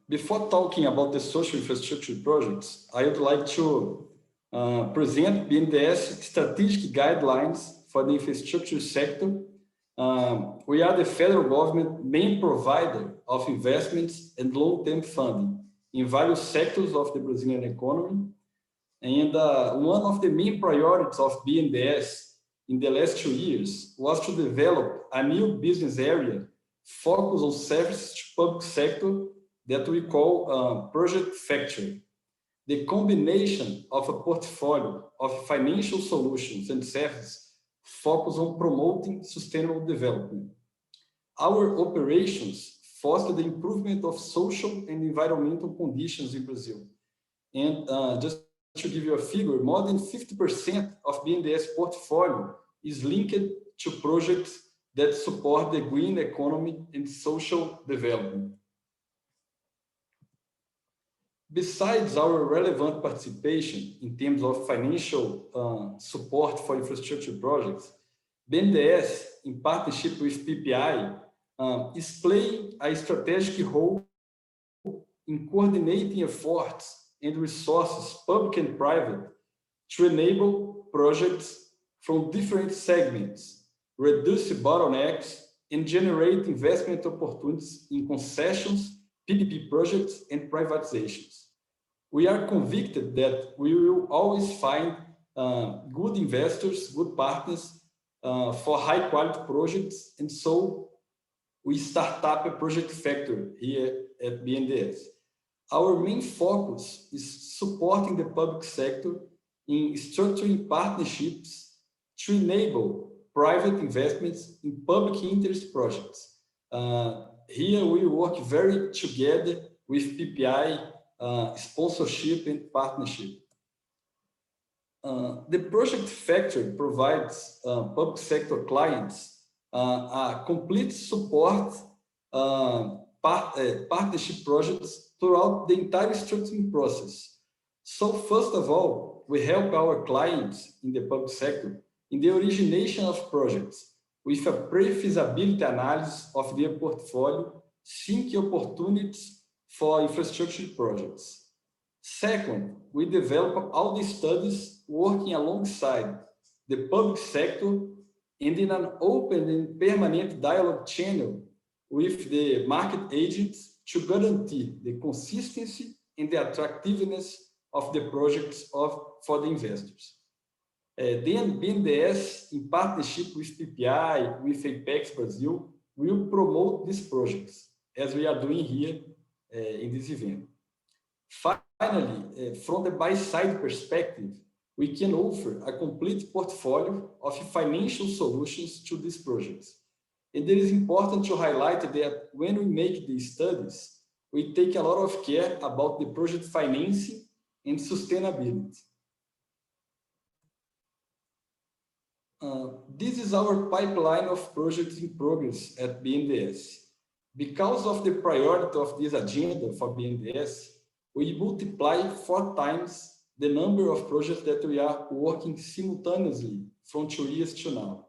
[SPEAKER 7] before talking about the social infrastructure projects, I would like to present BNDES strategic guidelines for the infrastructure sector. We are the federal government main provider of investments and long-term funding in various sectors of the Brazilian economy. And one of the main priorities of BNDES in the last 2 years was to develop a new business area focused on services to public sector that we call Project Factory. The combination of a portfolio of financial solutions and services focused on promoting sustainable development. Our operations foster the improvement of social and environmental conditions in Brazil. And just to give you a figure, more than 50% of BNDES portfolio is linked to projects that support the green economy and social development. Besides our relevant participation in terms of financial support for infrastructure projects, BNDES, in partnership with PPI, is playing a strategic role in coordinating efforts and resources, public and private, to enable projects from different segments, reduce bottlenecks, and generate investment opportunities in concessions, PPP projects, and privatizations. We are convicted that we will always find good investors, good partners for high-quality projects, and so we start up a project factory here at BNDES. Our main focus is supporting the public sector in structuring partnerships to enable private investments in public interest projects. Here we work very together with PPI, sponsorship and partnership. The project factor provides public sector clients a complete support partnership projects throughout the entire structuring process. So first of all, we help our clients in the public sector in the origination of projects with a pre-feasibility analysis of their portfolio, seeking opportunities for infrastructure projects. Second, we develop all the studies working alongside the public sector and in an open and permanent dialogue channel with the market agents to guarantee the consistency and the attractiveness of the projects for the investors. Then BNDES, in partnership with PPI, with ApexBrasil, will promote these projects, as we are doing here in this event. Finally, from the buy-side perspective, we can offer a complete portfolio of financial solutions to these projects. And it is important to highlight that when we make these studies, we take a lot of care about the project financing and sustainability. This is our pipeline of projects in progress at BNDES. Because of the priority of this agenda for BNDES, we multiply 4 times the number of projects that we are working simultaneously from 2 years to now.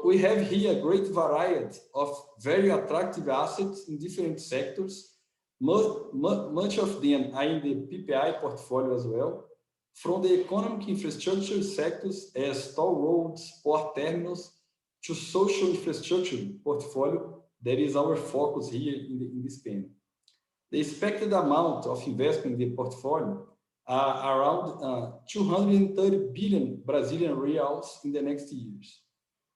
[SPEAKER 7] We have here a great variety of very attractive assets in different sectors. Much of them are in the PPI portfolio as well. From the economic infrastructure sectors as toll roads, port terminals, to social infrastructure portfolio, that is our focus here in this panel. The expected amount of investment in the portfolio are around 230 billion Brazilian reals in the next years.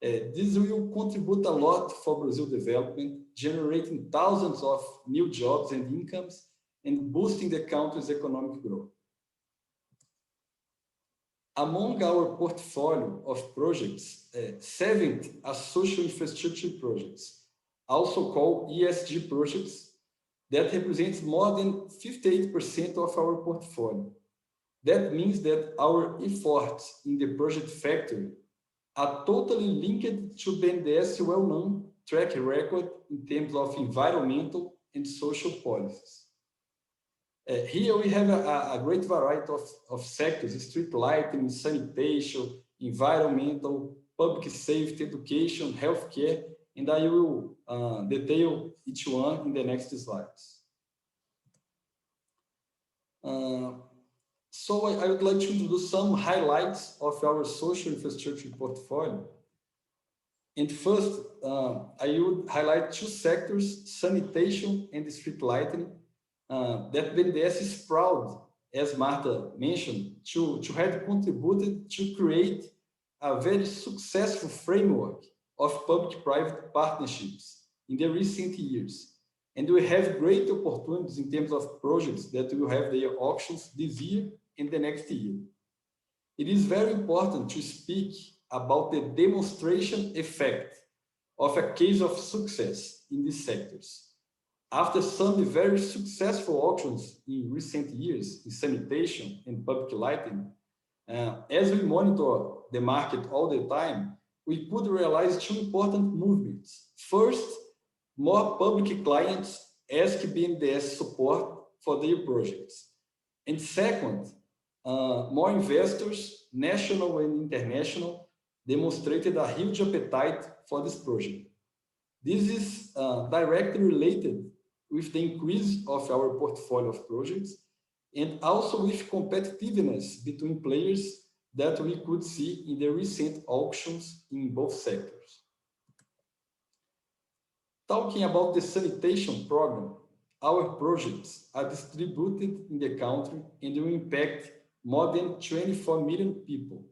[SPEAKER 7] This will contribute a lot for Brazil development, generating thousands of new jobs and incomes and boosting the country's economic growth. Among our portfolio of projects, 7 are social infrastructure projects, also called ESG projects, that represents more than 58% of our portfolio. That means that our efforts in the project factory are totally linked to BNDES' well-known track record in terms of environmental and social policies. Here we have a great variety of sectors: street lighting, sanitation, environmental, public safety, education, healthcare, and I will detail each one in the next slides. So I would like to introduce some highlights of our social infrastructure portfolio. And first, I would highlight 2 sectors, sanitation and street lighting, that BNDES is proud, as Marta mentioned, to have contributed to create a very successful framework of public-private partnerships in the recent years. And we have great opportunities in terms of projects that will have their auctions this year and the next year. It is very important to speak about the demonstration effect of a case of success in these sectors. After some very successful auctions in recent years in sanitation and public lighting, as we monitor the market all the time, we could realize 2 important movements. First, more public clients ask BNDES support for their projects. And second, more investors, national and international, demonstrated a huge appetite for this project. This is directly related with the increase of our portfolio of projects and also with competitiveness between players that we could see in the recent auctions in both sectors. Talking about the sanitation program, our projects are distributed in the country and will impact more than 24 million people.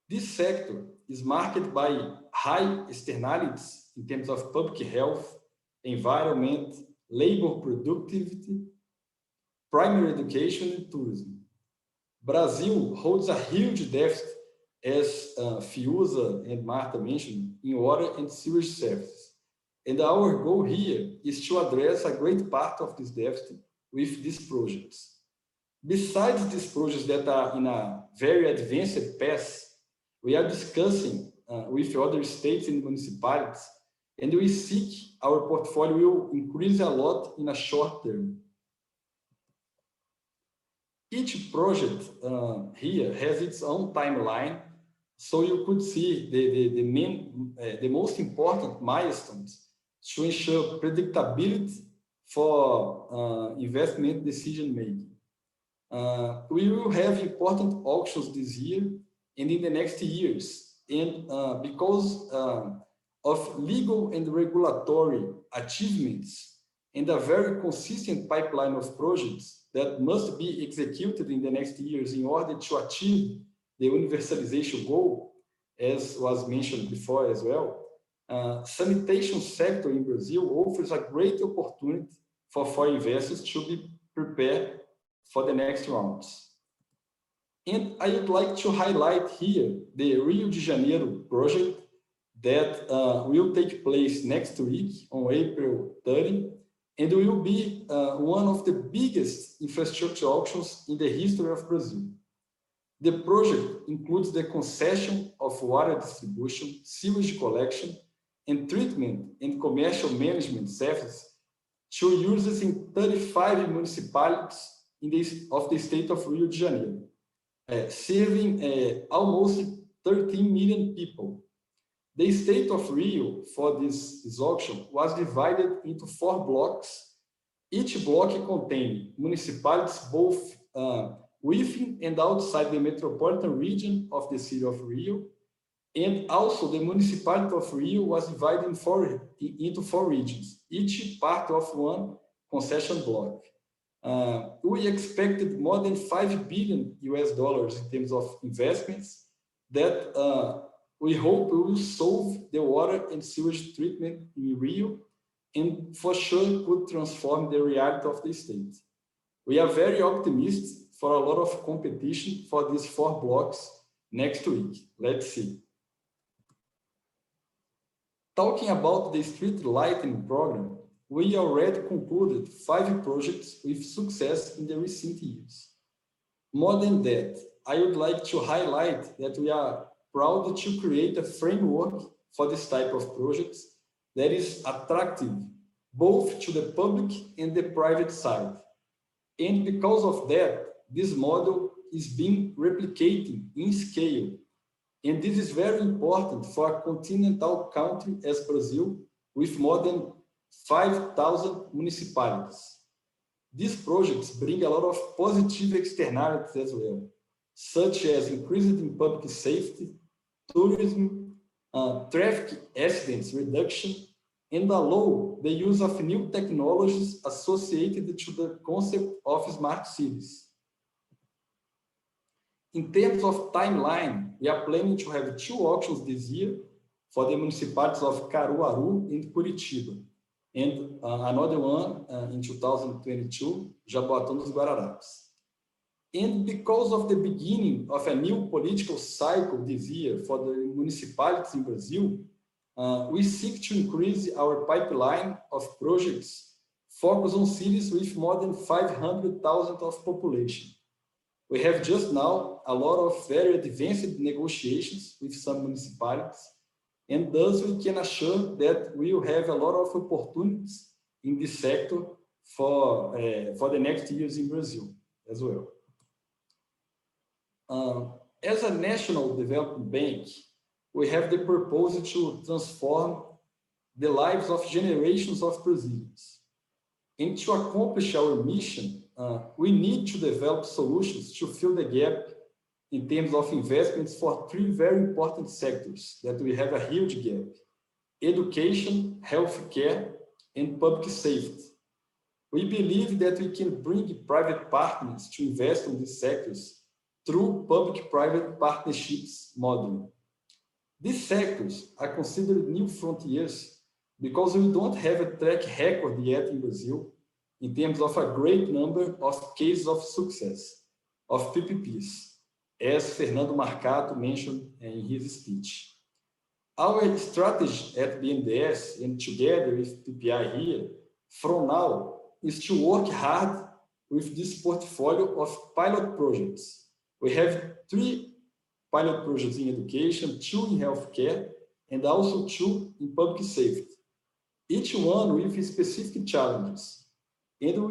[SPEAKER 7] This sector is marked by high externalities in terms of public health, environment, labor productivity, primary education, and tourism. Brazil holds a huge deficit, as Fiuza and Marta mentioned, in water and sewage services. And our goal here is to address a great part of this deficit with these projects. Besides these projects that are in a very advanced path, we are discussing with other states and municipalities, and we seek our portfolio will increase a lot in a short term. Each project here has its own timeline, so you could see the most important milestones to ensure predictability for investment decision making. We will have important auctions this year and in the next years, and because of legal and regulatory achievements and a very consistent pipeline of projects that must be executed in the next years in order to achieve the universalization goal, as was mentioned before as well, sanitation sector in Brazil offers a great opportunity for investors to be prepared for the next rounds. And I would like to highlight here the Rio de Janeiro project that will take place next week on April 30, and will be one of the biggest infrastructure auctions in the history of Brazil. The project includes the concession of water distribution, sewage collection, and treatment and commercial management services to users in 35 municipalities of the state of Rio de Janeiro, serving almost 13 million people. The state of Rio for this auction was divided into 4 blocks, each block containing municipalities both within and outside the metropolitan region of the city of Rio, and also the municipality of Rio was divided into 4 regions, each part of one concession block. We expected more than $5 billion in terms of investments that we hope will solve the water and sewage treatment in Rio, and for sure could transform the reality of the state. We are very optimistic for a lot of competition for these 4 blocks next week. Let's see. Talking about the street lighting program, we already concluded 5 projects with success in the recent years. More than that, I would like to highlight that we are proud to create a framework for this type of projects that is attractive both to the public and the private side. And because of that, this model is being replicated in scale. And this is very important for a continental country as Brazil, with more than 5,000 municipalities. These projects bring a lot of positive externalities as well, such as increasing in public safety, tourism, traffic accidents reduction, and allow the use of new technologies associated to the concept of smart cities. In terms of timeline, we are planning to have 2 auctions this year for the municipalities of Caruaru and Curitiba, and another one in 2022, Jaboatão dos Guararapes. And because of the beginning of a new political cycle this year for the municipalities in Brazil, we seek to increase our pipeline of projects focused on cities with more than 500,000 of population. We have just now a lot of very advanced negotiations with some municipalities, and thus we can assure that we will have a lot of opportunities in this sector for the next years in Brazil as well. As a national development bank, we have the purpose to transform the lives of generations of Brazilians. And to accomplish our mission, we need to develop solutions to fill the gap in terms of investments for 3 very important sectors that we have a huge gap: education, healthcare, and public safety. We believe that we can bring private partners to invest in these sectors through public-private partnerships model. These sectors are considered new frontiers because we don't have a track record yet in Brazil in terms of a great number of cases of success of PPPs, as Fernando Marcato mentioned in his speech. Our strategy at BNDES, and together with PPI here, from now, is to work hard with this portfolio of pilot projects. We have 3 pilot projects in education, 2 in healthcare, and also 2 in public safety. Each one with specific challenges. And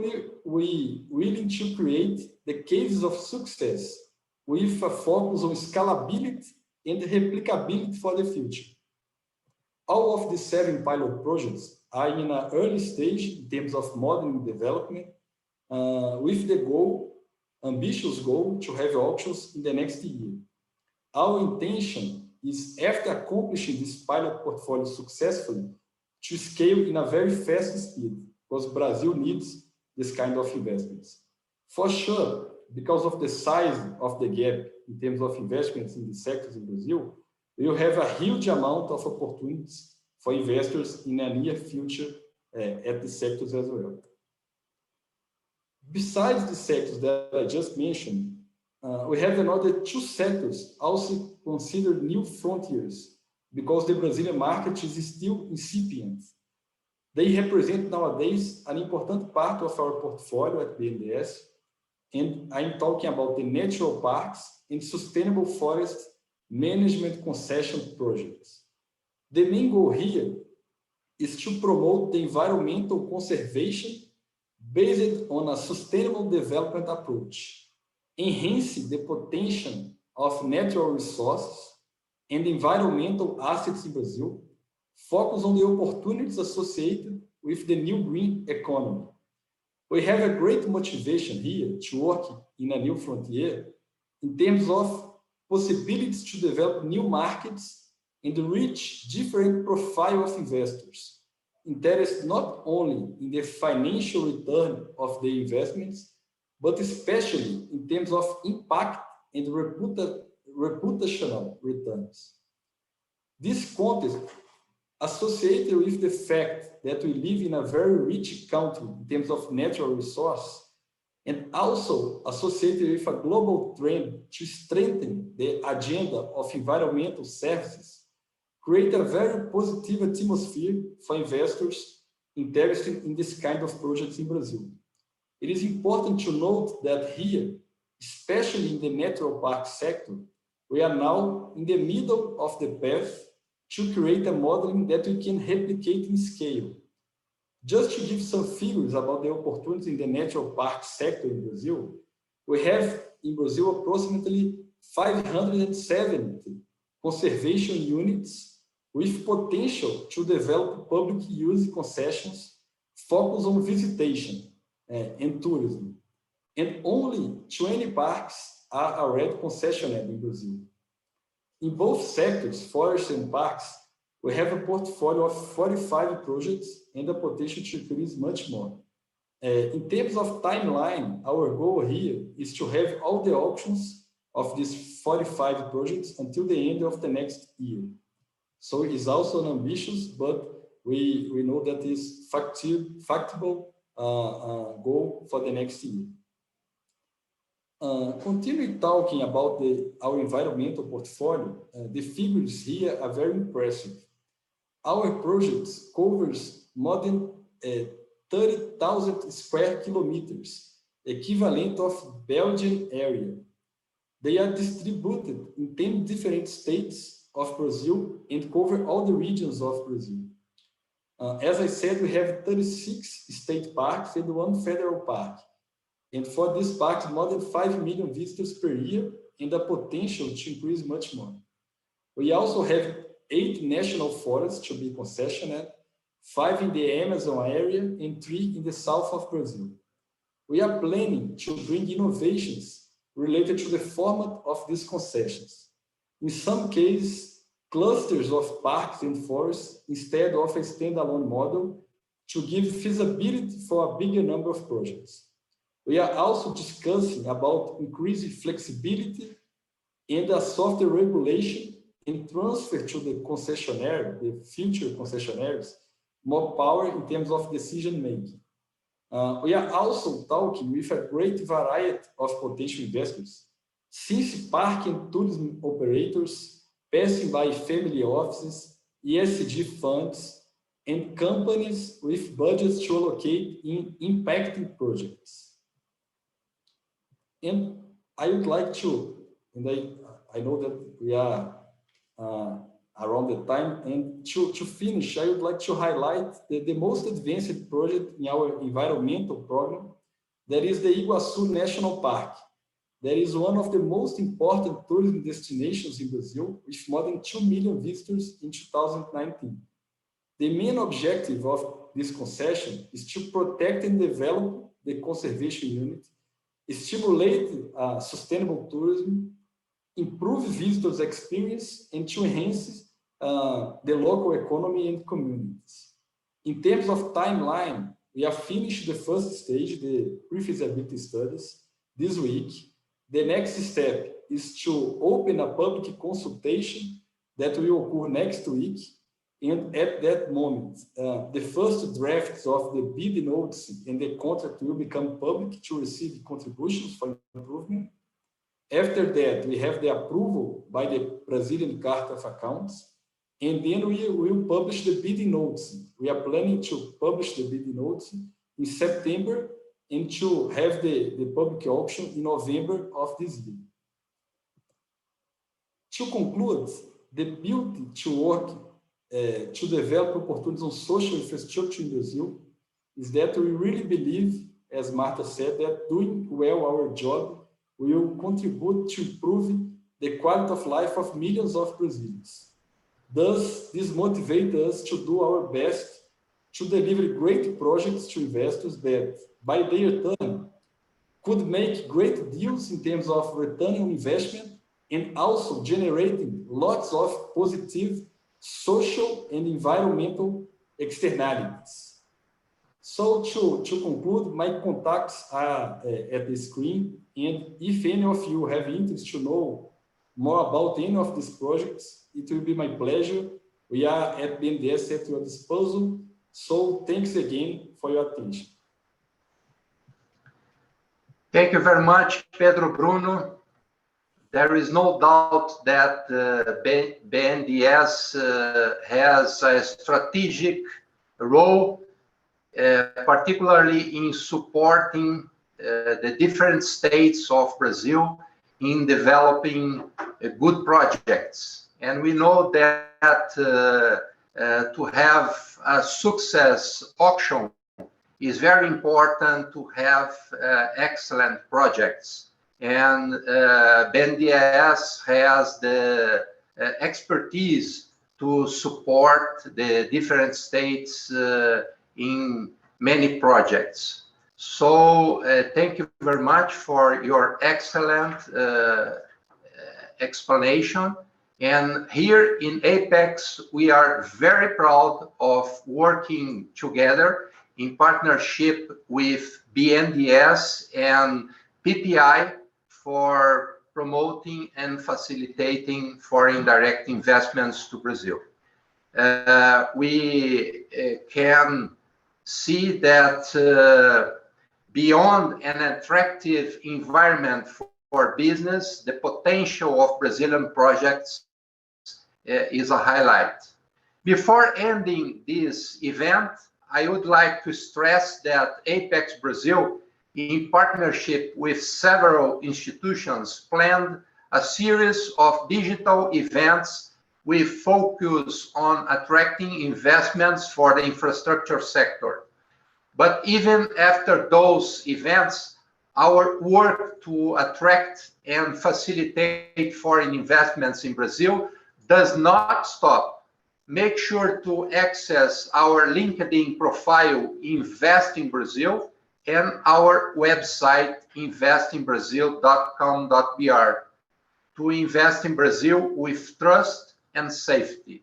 [SPEAKER 7] we willing to create the cases of success with a focus on scalability and replicability for the future. All of the 7 pilot projects are in an early stage in terms of modeling development, with the ambitious goal to have auctions in the next year. Our intention is, after accomplishing this pilot portfolio successfully, to scale in a very fast speed, because Brazil needs this kind of investments. For sure, because of the size of the gap in terms of investments in the sectors in Brazil, we will have a huge amount of opportunities for investors in a near future at the sectors as well. Besides the sectors that I just mentioned, we have another 2 sectors also considered new frontiers, because the Brazilian market is still incipient. They represent nowadays an important part of our portfolio at BNDES, and I'm talking about the natural parks and sustainable forest management concession projects. The main goal here is to promote the environmental conservation based on a sustainable development approach, enhancing the potential of natural resources and environmental assets in Brazil, focus on the opportunities associated with the new green economy. We have a great motivation here to work in a new frontier in terms of possibilities to develop new markets and reach different profile of investors, interested not only in the financial return of the investments, but especially in terms of impact and reputational returns. This context, associated with the fact that we live in a very rich country in terms of natural resource, and also associated with a global trend to strengthen the agenda of environmental services, create a very positive atmosphere for investors interested in this kind of projects in Brazil. It is important to note that here, especially in the natural park sector, we are now in the middle of the path to create a modeling that we can replicate in scale. Just to give some figures about the opportunities in the natural park sector in Brazil, we have in Brazil approximately 570 conservation units with potential to develop public use concessions focused on visitation and tourism. And only 20 parks are already concessionaire in Brazil. In both sectors, forests and parks, we have a portfolio of 45 projects and the potential to increase much more. In terms of timeline, our goal here is to have all the options of these 45 projects until the end of the next year. So it is also an ambitious, but we know that is factible goal for the next year. Continuing talking about our environmental portfolio, the figures here are very impressive. Our projects covers more than 30,000 square kilometers, equivalent of Belgian area. They are distributed in 10 different states of Brazil and cover all the regions of Brazil. As I said, we have 36 state parks and 1 federal park. And for these parks, more than 5 million visitors per year and the potential to increase much more. We also have 8 national forests to be concessionaire, 5 in the Amazon area and 3 in the south of Brazil. We are planning to bring innovations related to the format of these concessions. In some cases, clusters of parks and forests instead of a standalone model to give feasibility for a bigger number of projects. We are also discussing about increasing flexibility and a softer regulation and transfer to the concessionaire, the future concessionaires, more power in terms of decision making. We are also talking with a great variety of potential investors, since park and tourism operators, passing by family offices, ESG funds, and companies with budgets to allocate in impacting projects. And I would like to, and I know that we are around the time, and to finish, I would like to highlight the most advanced project in our environmental program, that is the Iguazu National Park. That is one of the most important tourism destinations in Brazil, with more than 2 million visitors in 2019. The main objective of this concession is to protect and develop the conservation unit, stimulate sustainable tourism, improve visitors' experience, and to enhance the local economy and communities. In terms of timeline, we have finished the first stage, the pre-feasibility studies, this week. The next step is to open a public consultation that will occur next week. And at that moment, the first drafts of the bid notes and the contract will become public to receive contributions for improvement. After that, we have the approval by the Brazilian Carta of Accounts, and then we will publish the bidding notes. We are planning to publish the bidding notes in September and to have the public auction in November of this year. To conclude, the ability to work to develop opportunities on social infrastructure in Brazil is that we really believe, as Marta said, that doing well our job will contribute to improving the quality of life of millions of Brazilians. Thus, this motivates us to do our best to deliver great projects to investors that, by their turn, could make great deals in terms of return on investment and also generating lots of positive social and environmental externalities. So to conclude, my contacts are at the screen, and if any of you have interest to know more about any of these projects, it will be my pleasure. We are at BNDES at your disposal. So thanks again for your attention.
[SPEAKER 1] Thank you very much, Pedro Bruno. There is no doubt that BNDES has a strategic role, particularly in supporting the different states of Brazil in developing good projects. And we know that to have a success auction is very important to have excellent projects. And BNDES has the expertise to support the different states in many projects. So thank you very much for your excellent explanation. And here in Apex, we are very proud of working together in partnership with BNDES and PPI for promoting and facilitating foreign direct investments to Brazil. We can see that beyond an attractive environment for business, the potential of Brazilian projects is a highlight. Before ending this event, I would like to stress that ApexBrasil, in partnership with several institutions, planned a series of digital events with focus on attracting investments for the infrastructure sector. But even after those events, our work to attract and facilitate foreign investments in Brazil does not stop. Make sure to access our LinkedIn profile, Invest in Brazil, and our website, investinbrazil.com.br, to invest in Brazil with trust and safety.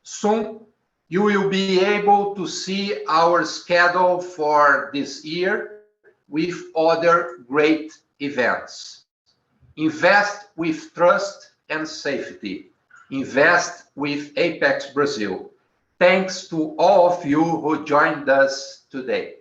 [SPEAKER 1] Soon, you will be able to see our schedule for this year with other great events. Invest with trust and safety. Invest with ApexBrasil. Thanks to all of you who joined us today.